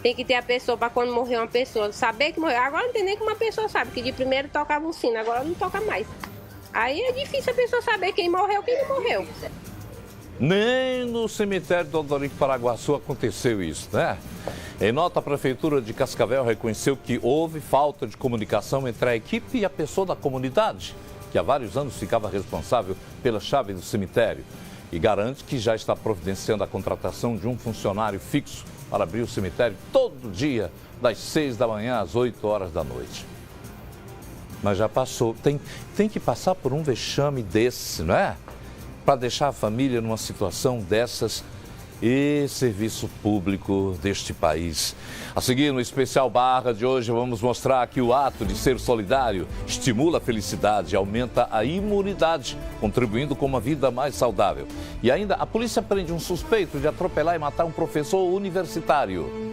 Speaker 18: Tem que ter a pessoa para quando morrer uma pessoa, saber que morreu. Agora não tem nem que uma pessoa sabe, que de primeiro tocava o sino, agora não toca mais. Aí é difícil a pessoa saber quem morreu e quem não morreu.
Speaker 1: Nem no cemitério do Odorico Paraguaçu aconteceu isso, né? Em nota, a Prefeitura de Cascavel reconheceu que houve falta de comunicação entre a equipe e a pessoa da comunidade, que há vários anos ficava responsável pela chave do cemitério, e garante que já está providenciando a contratação de um funcionário fixo para abrir o cemitério todo dia, das 6 da manhã às 8 horas da noite. Mas já passou, tem que passar por um vexame desse, não é? Para deixar a família numa situação dessas e serviço público deste país. A seguir, no Especial Barra de hoje, vamos mostrar que o ato de ser solidário estimula a felicidade e aumenta a imunidade, contribuindo com uma vida mais saudável. E ainda, a polícia prende um suspeito de atropelar e matar um professor universitário.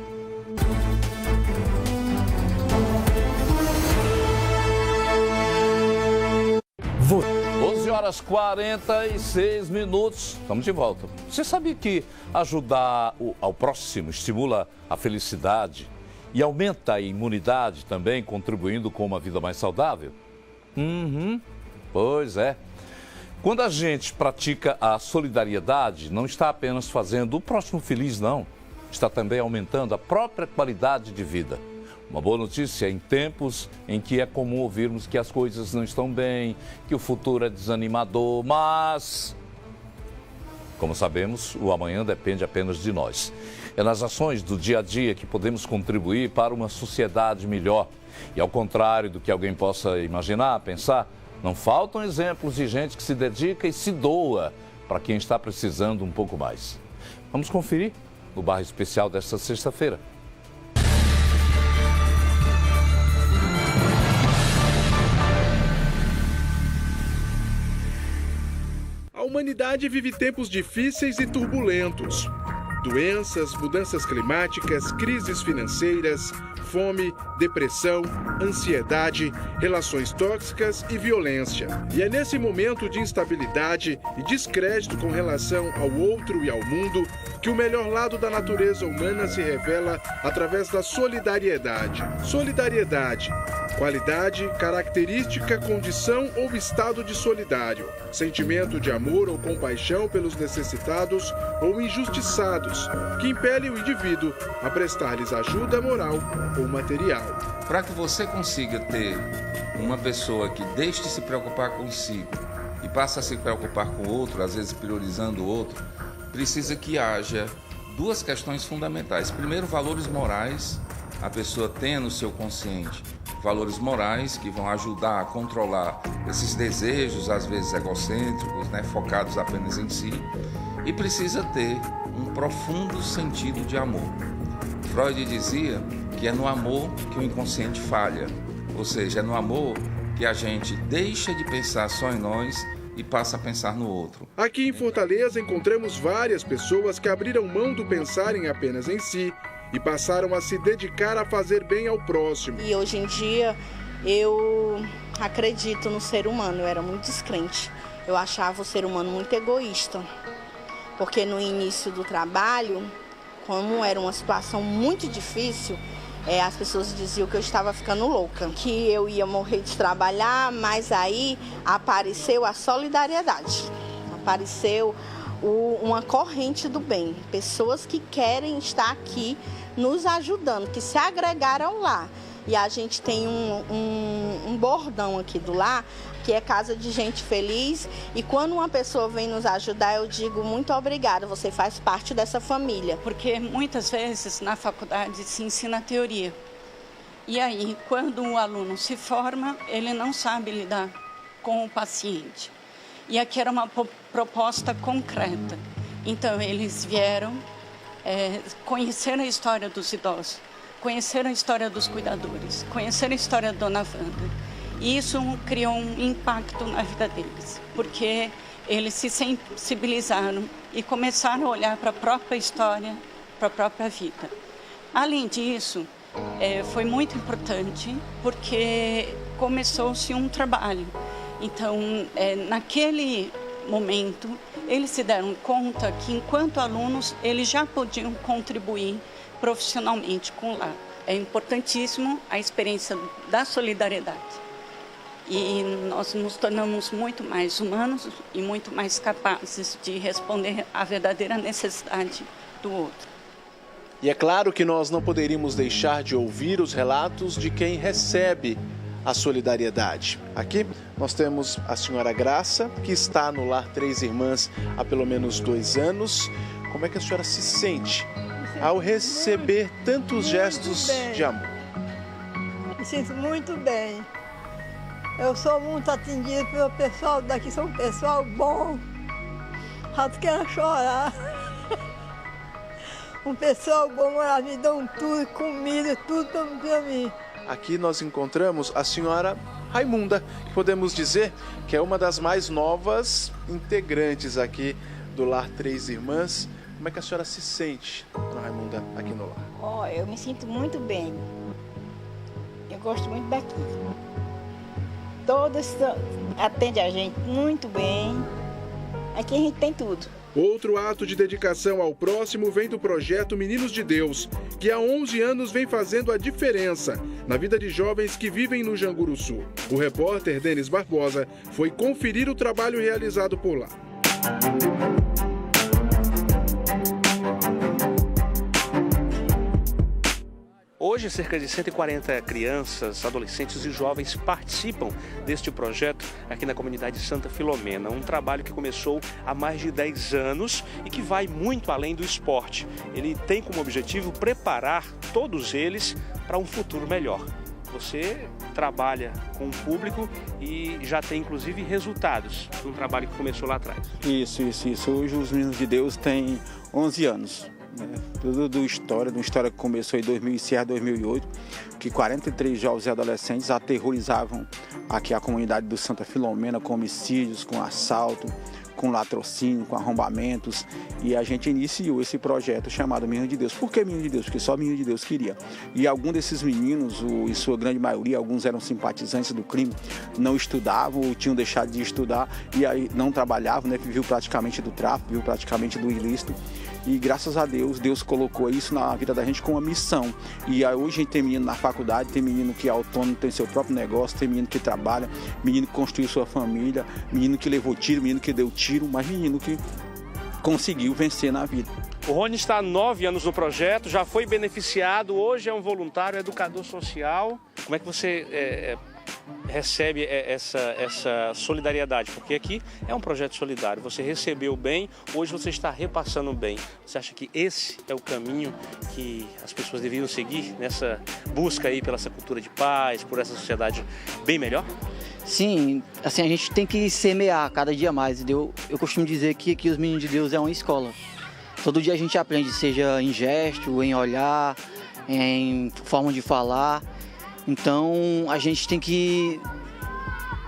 Speaker 1: 11 horas 46 minutos. Estamos de volta. Você sabia que ajudar ao próximo estimula a felicidade e aumenta a imunidade também, contribuindo com uma vida mais saudável? Pois é. Quando a gente pratica a solidariedade, não está apenas fazendo o próximo feliz, não. está também aumentando a própria qualidade de vida. Uma boa notícia em tempos em que é comum ouvirmos que as coisas não estão bem, que o futuro é desanimador, mas, como sabemos, o amanhã depende apenas de nós. É nas ações do dia a dia que podemos contribuir para uma sociedade melhor. E ao contrário do que alguém possa imaginar, pensar, não faltam exemplos de gente que se dedica e se doa para quem está precisando um pouco mais. Vamos conferir no Bairro Especial desta sexta-feira.
Speaker 19: A humanidade vive tempos difíceis e turbulentos. Doenças, mudanças climáticas, crises financeiras, fome, depressão, ansiedade, relações tóxicas e violência. E é nesse momento de instabilidade e descrédito com relação ao outro e ao mundo que o melhor lado da natureza humana se revela através da solidariedade. Solidariedade, qualidade, característica, condição ou estado de solidário. Sentimento de amor ou compaixão pelos necessitados ou injustiçados, que impele o indivíduo a prestar-lhes ajuda moral ou material.
Speaker 20: Para que você consiga ter uma pessoa que deixe de se preocupar consigo e passe a se preocupar com o outro, às vezes priorizando o outro, precisa que haja duas questões fundamentais. Primeiro, valores morais, a pessoa tenha no seu consciente valores morais que vão ajudar a controlar esses desejos, às vezes egocêntricos, focados apenas em si, e precisa ter um profundo sentido de amor. Freud dizia que é no amor que o inconsciente falha, ou seja, é no amor que a gente deixa de pensar só em nós e passa a pensar no outro.
Speaker 19: Aqui em Fortaleza encontramos várias pessoas que abriram mão do pensar em apenas em si e passaram a se dedicar a fazer bem ao próximo.
Speaker 21: E hoje em dia eu acredito no ser humano, eu era muito descrente. Eu achava o ser humano muito egoísta, porque no início do trabalho, como era uma situação muito difícil, as pessoas diziam que eu estava ficando louca, que eu ia morrer de trabalhar, mas aí apareceu a solidariedade, apareceu uma corrente do bem, pessoas que querem estar aqui nos ajudando, que se agregaram lá. E a gente tem um bordão aqui do lar, que é Casa de Gente Feliz, e quando uma pessoa vem nos ajudar, eu digo muito obrigada, você faz parte dessa família.
Speaker 22: Porque muitas vezes na faculdade se ensina a teoria, e aí quando o aluno se forma, ele não sabe lidar com o paciente. E aqui era uma proposta concreta. Então, eles vieram conhecer a história dos idosos, conhecer a história dos cuidadores, conhecer a história da Dona Wanda. E isso criou um impacto na vida deles, porque eles se sensibilizaram e começaram a olhar para a própria história, para a própria vida. Além disso, foi muito importante, porque começou-se um trabalho. Então, naquele momento, eles se deram conta que, enquanto alunos, eles já podiam contribuir profissionalmente com o lar. É importantíssimo a experiência da solidariedade. E nós nos tornamos muito mais humanos e muito mais capazes de responder à verdadeira necessidade do outro.
Speaker 16: E é claro que nós não poderíamos deixar de ouvir os relatos de quem recebe a solidariedade. Aqui nós temos a senhora Graça, que está no Lar Três Irmãs há pelo menos 2 anos. Como é que a senhora se sente ao receber tantos gestos de amor?
Speaker 23: Me sinto muito bem. Eu sou muito atendida pelo pessoal daqui, são um pessoal bom. Já quero chorar. Um pessoal bom, me dão tudo, comida, tudo para mim.
Speaker 16: Aqui nós encontramos a senhora Raimunda, que podemos dizer que é uma das mais novas integrantes aqui do Lar Três Irmãs. Como é que a senhora se sente, dona Raimunda, aqui no lar?
Speaker 23: Eu me sinto muito bem. Eu gosto muito daqui. Todos atendem a gente muito bem. Aqui a gente tem tudo.
Speaker 19: Outro ato de dedicação ao próximo vem do projeto Meninos de Deus, que há 11 anos vem fazendo a diferença na vida de jovens que vivem no Janguruçu. O repórter Denis Barbosa foi conferir o trabalho realizado por lá.
Speaker 5: Hoje, cerca de 140 crianças, adolescentes e jovens participam deste projeto aqui na comunidade Santa Filomena. Um trabalho que começou há mais de 10 anos e que vai muito além do esporte. Ele tem como objetivo preparar todos eles para um futuro melhor. Você trabalha com o público e já tem, inclusive, resultados de um trabalho que começou lá atrás.
Speaker 2: Isso. Hoje os Meninos de Deus têm 11 anos. Tudo de uma história que começou em 2006 a 2008, que 43 jovens e adolescentes aterrorizavam aqui a comunidade do Santa Filomena com homicídios, com assalto, com latrocínio, com arrombamentos, e a gente iniciou esse projeto chamado Menino de Deus. Por que Menino de Deus? Porque só Menino de Deus queria. E alguns desses meninos, em sua grande maioria, alguns eram simpatizantes do crime, não estudavam ou tinham deixado de estudar e aí não trabalhavam, né? Viviam praticamente do tráfico, viviam praticamente do ilícito. E graças a Deus, Deus colocou isso na vida da gente com uma missão. E hoje a gente tem menino na faculdade, tem menino que é autônomo, tem seu próprio negócio, tem menino que trabalha, menino que construiu sua família, menino que levou tiro, menino que deu tiro, mas menino que conseguiu vencer na vida.
Speaker 5: O Rony está há 9 anos no projeto, já foi beneficiado, hoje é um voluntário, educador social. Como é que você recebe essa solidariedade? Porque aqui é um projeto solidário, você recebeu bem, hoje você está repassando bem. Você acha que esse é o caminho que as pessoas deveriam seguir nessa busca aí pela essa cultura de paz, por essa sociedade bem melhor?
Speaker 3: Sim, assim, a gente tem que semear cada dia mais, entendeu? Eu costumo dizer que aqui os Meninos de Deus é uma escola. Todo dia a gente aprende, seja em gesto, em olhar, em forma de falar. Então a gente tem que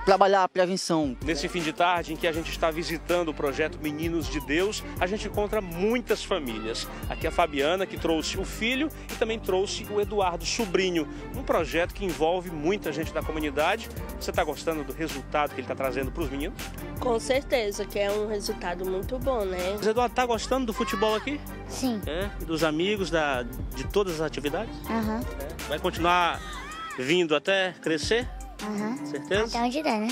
Speaker 3: trabalhar a prevenção.
Speaker 5: Nesse fim de tarde em que a gente está visitando o projeto Meninos de Deus, a gente encontra muitas famílias. Aqui a Fabiana, que trouxe o filho, e também trouxe o Eduardo, sobrinho. Um projeto que envolve muita gente da comunidade. Você está gostando do resultado que ele está trazendo para os meninos?
Speaker 8: Com certeza, que é um resultado muito bom, né?
Speaker 5: O Eduardo está gostando do futebol aqui?
Speaker 8: Sim.
Speaker 5: E dos amigos, de todas as atividades?
Speaker 8: Aham.
Speaker 5: Vai continuar vindo até crescer?
Speaker 8: Aham.
Speaker 5: Certeza?
Speaker 8: Até onde der, né?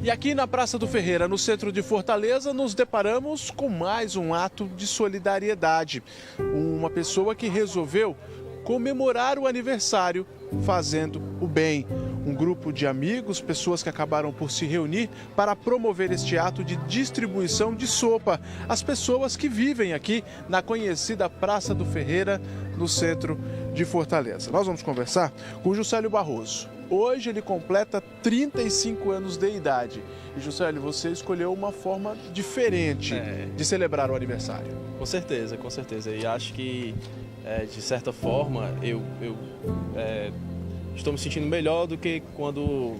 Speaker 19: E aqui na Praça do Ferreira, no centro de Fortaleza, nos deparamos com mais um ato de solidariedade. Uma pessoa que resolveu comemorar o aniversário fazendo o bem. Um grupo de amigos, pessoas que acabaram por se reunir para promover este ato de distribuição de sopa às pessoas que vivem aqui na conhecida Praça do Ferreira, no centro de Fortaleza. Nós vamos conversar com o Juscelio Barroso. Hoje ele completa 35 anos de idade. E, Juscelio, você escolheu uma forma diferente de celebrar o aniversário.
Speaker 24: Com certeza, com certeza. E acho que, de certa forma, eu estou me sentindo melhor do que quando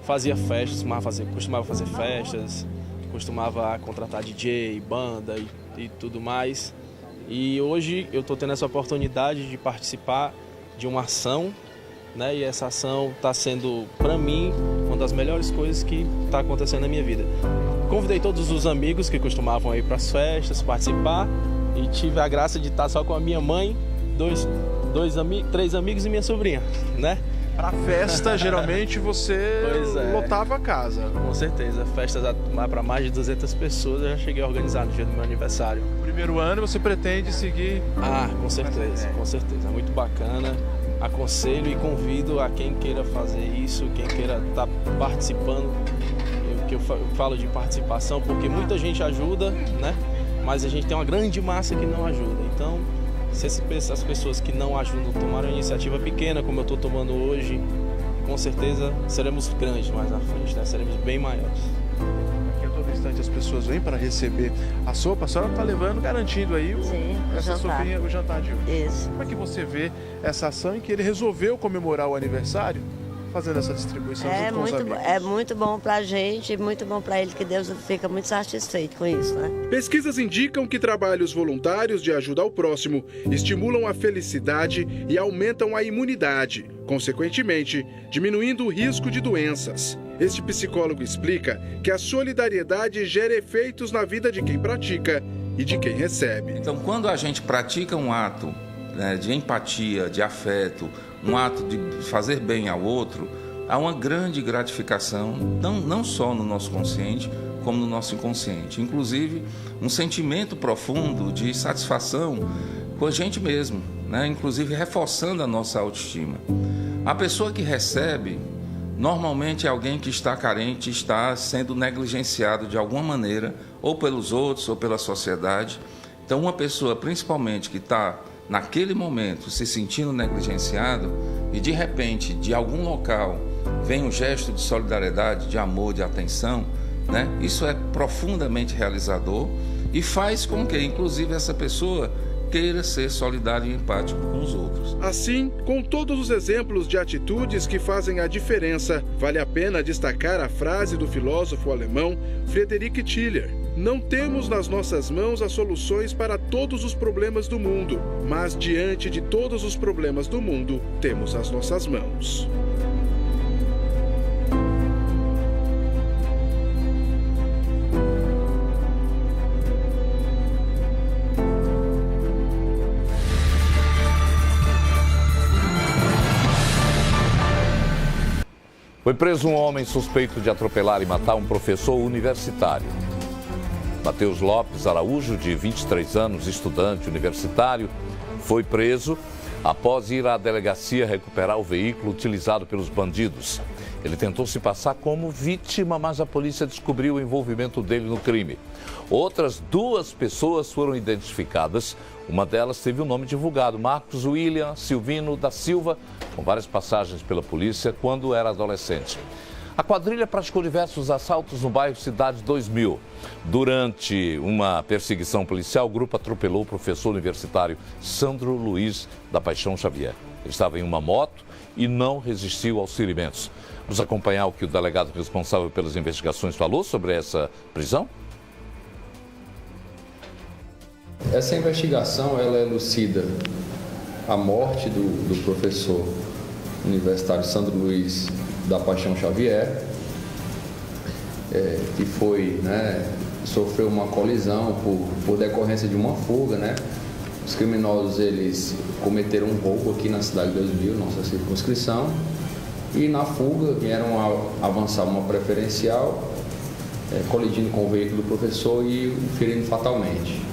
Speaker 24: fazia festas, costumava fazer festas, costumava contratar DJ, banda e tudo mais. E hoje eu estou tendo essa oportunidade de participar de uma ação, né? E essa ação está sendo, para mim, uma das melhores coisas que está acontecendo na minha vida. Convidei todos os amigos que costumavam ir para as festas, participar, e tive a graça de estar só com a minha mãe, três amigos e minha sobrinha, né?
Speaker 19: Para festa, geralmente você lotava a casa.
Speaker 24: Com certeza, festas para mais de 200 pessoas eu já cheguei a organizar no dia do meu aniversário.
Speaker 19: Primeiro ano você pretende seguir?
Speaker 24: Com certeza, com certeza. Muito bacana. Aconselho e convido a quem queira fazer isso, quem queira estar participando. Eu falo de participação porque muita gente ajuda, né? Mas a gente tem uma grande massa que não ajuda. Então, se as pessoas que não ajudam tomarem uma iniciativa pequena, como eu estou tomando hoje, com certeza seremos grandes mais na frente, né? Seremos bem maiores.
Speaker 19: Aqui a todo instante as pessoas vêm para receber a sopa, a senhora está levando, garantindo aí essa sopinha, o jantar de hoje.
Speaker 8: Isso.
Speaker 19: Como é que você vê essa ação em que ele resolveu comemorar o aniversário fazendo essa distribuição junto com os amigos?
Speaker 8: É muito bom pra gente e muito bom pra ele, que Deus fica muito satisfeito com isso, né?
Speaker 19: Pesquisas indicam que trabalhos voluntários de ajuda ao próximo estimulam a felicidade e aumentam a imunidade, consequentemente, diminuindo o risco de doenças. Este psicólogo explica que a solidariedade gera efeitos na vida de quem pratica e de quem recebe.
Speaker 20: Então, quando a gente pratica um ato, né, de empatia, de afeto, um ato de fazer bem ao outro, há uma grande gratificação, não só no nosso consciente, como no nosso inconsciente. Inclusive, um sentimento profundo de satisfação com a gente mesmo, né? Inclusive reforçando a nossa autoestima. A pessoa que recebe, normalmente é alguém que está carente, está sendo negligenciado de alguma maneira, ou pelos outros, ou pela sociedade. Então, uma pessoa, principalmente, que está naquele momento se sentindo negligenciado e de repente, de algum local, vem um gesto de solidariedade, de amor, de atenção, né? Isso é profundamente realizador e faz com que, inclusive, essa pessoa queira ser solidário e empático com os outros.
Speaker 19: Assim, com todos os exemplos de atitudes que fazem a diferença, vale a pena destacar a frase do filósofo alemão Friedrich Schiller: não temos nas nossas mãos as soluções para todos os problemas do mundo, mas diante de todos os problemas do mundo, temos as nossas mãos.
Speaker 1: Foi preso um homem suspeito de atropelar e matar um professor universitário. Matheus Lopes Araújo, de 23 anos, estudante universitário, foi preso após ir à delegacia recuperar o veículo utilizado pelos bandidos. Ele tentou se passar como vítima, mas a polícia descobriu o envolvimento dele no crime. Outras 2 pessoas foram identificadas. Uma delas teve o nome divulgado, Marcos William Silvino da Silva, com várias passagens pela polícia quando era adolescente. A quadrilha praticou diversos assaltos no bairro Cidade 2000. Durante uma perseguição policial, o grupo atropelou o professor universitário Sandro Luiz da Paixão Xavier. Ele estava em uma moto e não resistiu aos ferimentos. Vamos acompanhar o que o delegado responsável pelas investigações falou sobre essa prisão?
Speaker 11: Essa investigação ela elucida a morte do professor universitário Sandro Luiz da Paixão Xavier, que foi, sofreu uma colisão por decorrência de uma fuga, Os criminosos eles cometeram um roubo aqui na cidade de 2000, nossa circunscrição, e na fuga vieram avançar uma preferencial, colidindo com o veículo do professor e o ferindo fatalmente.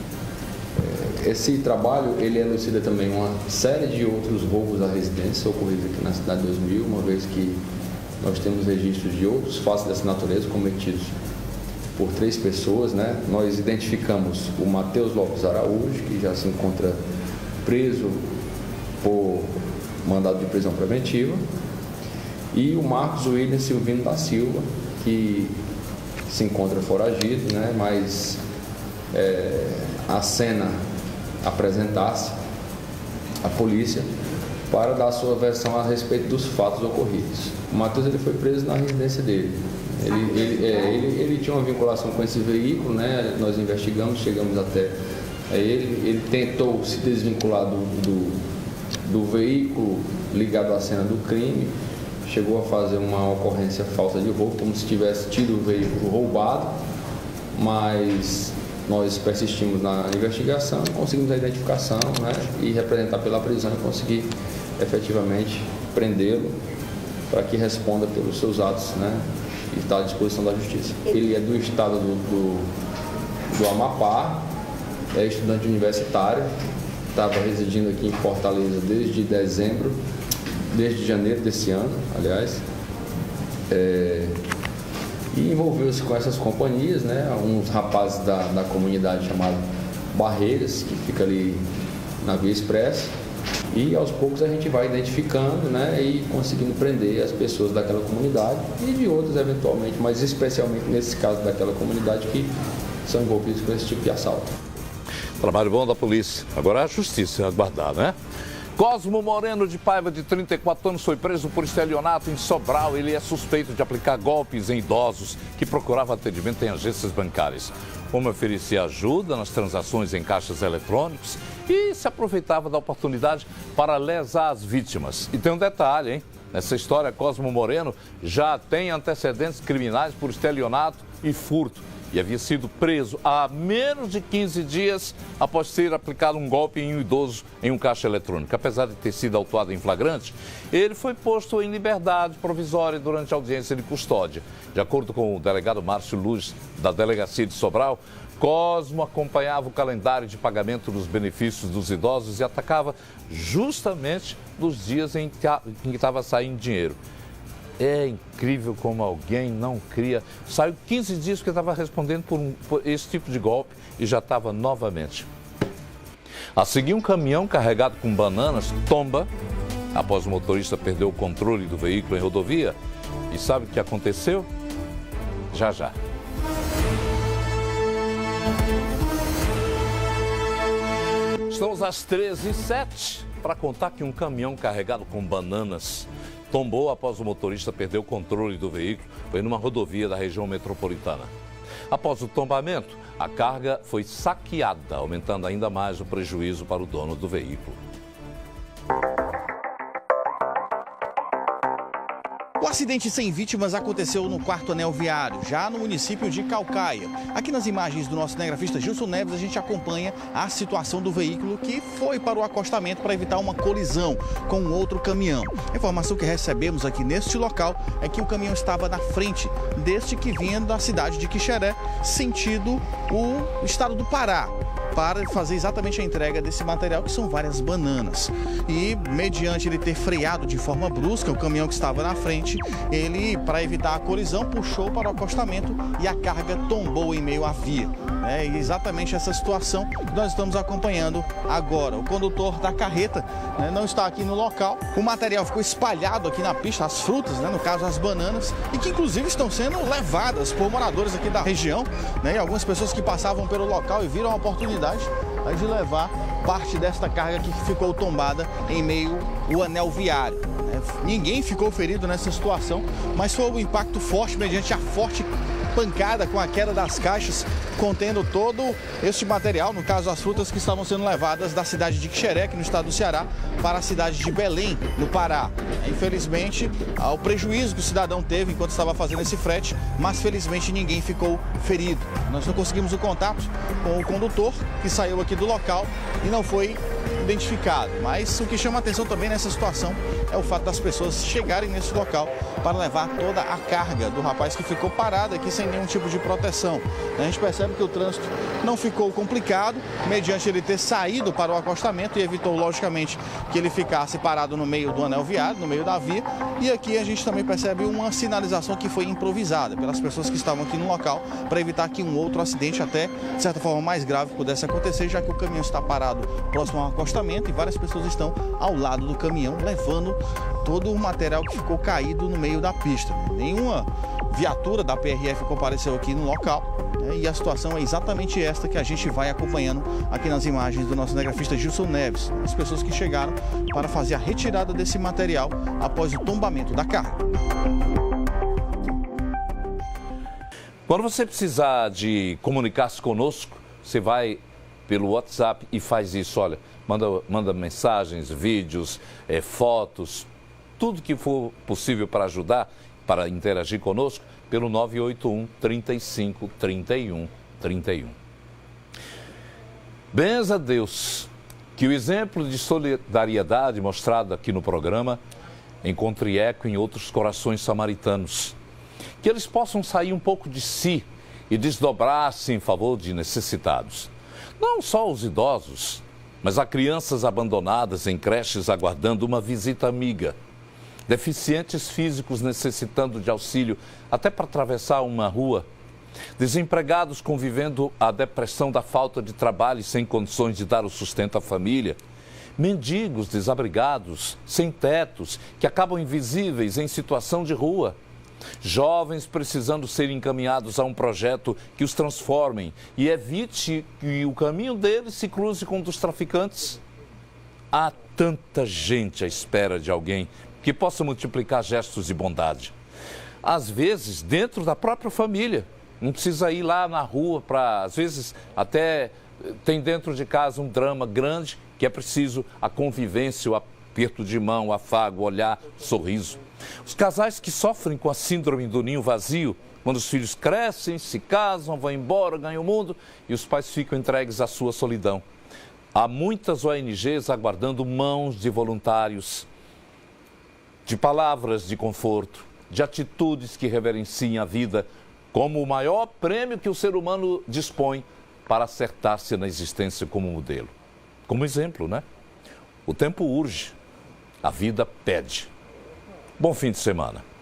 Speaker 11: Esse trabalho ele elucida também uma série de outros roubos à residência ocorridos aqui na cidade de 2000, uma vez que nós temos registros de outros fatos dessa natureza cometidos por 3 pessoas, Nós identificamos o Matheus Lopes Araújo, que já se encontra preso por mandado de prisão preventiva, e o Marcos William Silvino da Silva, que se encontra foragido, mas a cena apresentar-se à polícia para dar sua versão a respeito dos fatos ocorridos. O Matheus ele foi preso na residência dele. Ele tinha uma vinculação com esse veículo, Nós investigamos, chegamos até ele. Ele tentou se desvincular do veículo ligado à cena do crime, chegou a fazer uma ocorrência falsa de roubo, como se tivesse tido o veículo roubado, mas nós persistimos na investigação, conseguimos a identificação, e representar pela prisão e conseguir efetivamente prendê-lo para que responda pelos seus atos, e está à disposição da justiça. Ele é do estado do Amapá, é estudante universitário, estava residindo aqui em Fortaleza desde janeiro desse ano, aliás, e envolveu-se com essas companhias, uns rapazes da comunidade chamada Barreiras, que fica ali na Via Expressa, e aos poucos a gente vai identificando, e conseguindo prender as pessoas daquela comunidade e de outras eventualmente, mas especialmente nesse caso daquela comunidade que são envolvidos com esse tipo de assalto.
Speaker 1: Trabalho bom da polícia. Agora a justiça aguardar, Cosmo Moreno de Paiva, de 34 anos, foi preso por estelionato em Sobral. Ele é suspeito de aplicar golpes em idosos que procuravam atendimento em agências bancárias. O homem oferecia ajuda nas transações em caixas eletrônicos e se aproveitava da oportunidade para lesar as vítimas. E tem um detalhe, Nessa história, Cosmo Moreno já tem antecedentes criminais por estelionato e furto e havia sido preso há menos de 15 dias após ter aplicado um golpe em um idoso em um caixa eletrônico. Apesar de ter sido autuado em flagrante, ele foi posto em liberdade provisória durante a audiência de custódia. De acordo com o delegado Márcio Luz, da Delegacia de Sobral, Cosmo acompanhava o calendário de pagamento dos benefícios dos idosos e atacava justamente nos dias em que estava saindo dinheiro. É incrível como alguém não cria. Saiu 15 dias que estava respondendo por esse tipo de golpe e já estava novamente. A seguir, um caminhão carregado com bananas tomba após o motorista perder o controle do veículo em rodovia. E sabe o que aconteceu? Já já. Estamos às 13h07 para contar que um caminhão carregado com bananas tombou após o motorista perder o controle do veículo. Foi numa rodovia da região metropolitana. Após o tombamento, a carga foi saqueada, aumentando ainda mais o prejuízo para o dono do veículo.
Speaker 9: O acidente sem vítimas aconteceu no 4º anel viário, já no município de Caucaia. Aqui nas imagens do nosso cinegrafista Gilson Neves, a gente acompanha a situação do veículo que foi para o acostamento para evitar uma colisão com outro caminhão. A informação que recebemos aqui neste local é que o caminhão estava na frente deste que vinha da cidade de Quixeré, sentido o estado do Pará, para fazer exatamente a entrega desse material, que são várias bananas. E, mediante ele ter freado de forma brusca o caminhão que estava na frente, ele, para evitar a colisão, puxou para o acostamento e a carga tombou em meio à via. É exatamente essa situação que nós estamos acompanhando agora. O condutor da carreta não está aqui no local. O material ficou espalhado aqui na pista, as frutas, no caso as bananas, e que inclusive estão sendo levadas por moradores aqui da região, e algumas pessoas que passavam pelo local e viram a oportunidade de levar parte desta carga que ficou tombada em meio ao anel viário. Ninguém ficou ferido nessa situação, mas foi um impacto forte mediante a forte pancada com a queda das caixas contendo todo este material, no caso as frutas que estavam sendo levadas da cidade de Quixeré, aqui no estado do Ceará, para a cidade de Belém, no Pará. Infelizmente, o prejuízo que o cidadão teve enquanto estava fazendo esse frete, mas felizmente ninguém ficou ferido. Nós não conseguimos o contato com o condutor que saiu aqui do local e não foi identificado, mas o que chama a atenção também nessa situação é o fato das pessoas chegarem nesse local para levar toda a carga do rapaz que ficou parado aqui sem nenhum tipo de proteção. A gente percebe que o trânsito não ficou complicado, mediante ele ter saído para o acostamento e evitou, logicamente, que ele ficasse parado no meio do anel viário, no meio da via. E aqui a gente também percebe uma sinalização que foi improvisada pelas pessoas que estavam aqui no local para evitar que um outro acidente, até de certa forma mais grave, pudesse acontecer, já que o caminhão está parado próximo ao acostamento e várias pessoas estão ao lado do caminhão levando todo o material que ficou caído no meio da pista. Nenhuma viatura da PRF compareceu aqui no local, e a situação é exatamente esta que a gente vai acompanhando aqui nas imagens do nosso cinegrafista Gilson Neves. As pessoas que chegaram para fazer a retirada desse material após o tombamento da carga.
Speaker 1: Quando você precisar de comunicar-se conosco, você vai pelo WhatsApp e faz isso, olha, manda mensagens, vídeos, fotos, tudo que for possível para ajudar, para interagir conosco, pelo 981 35 31 31. Benza a Deus que o exemplo de solidariedade mostrado aqui no programa encontre eco em outros corações samaritanos. Que eles possam sair um pouco de si e desdobrar-se em favor de necessitados. Não só os idosos, mas há crianças abandonadas em creches aguardando uma visita amiga. Deficientes físicos necessitando de auxílio até para atravessar uma rua. Desempregados convivendo a depressão da falta de trabalho e sem condições de dar o sustento à família. Mendigos desabrigados, sem tetos, que acabam invisíveis em situação de rua. Jovens precisando ser encaminhados a um projeto que os transformem e evite que o caminho deles se cruze com o dos traficantes. Há tanta gente à espera de alguém que possa multiplicar gestos de bondade. Às vezes, dentro da própria família. Não precisa ir lá na rua para... Às vezes, até tem dentro de casa um drama grande que é preciso a convivência, o aperto de mão, o afago, o olhar, o sorriso. Os casais que sofrem com a síndrome do ninho vazio Quando os filhos crescem, se casam, vão embora, ganham o mundo e os pais ficam entregues à sua solidão. Há muitas ONGs aguardando mãos de voluntários, de palavras de conforto, de atitudes que reverenciem a vida como o maior prêmio que o ser humano dispõe para acertar-se na existência como modelo. Como exemplo, né? O tempo urge, a vida pede. Bom fim de semana.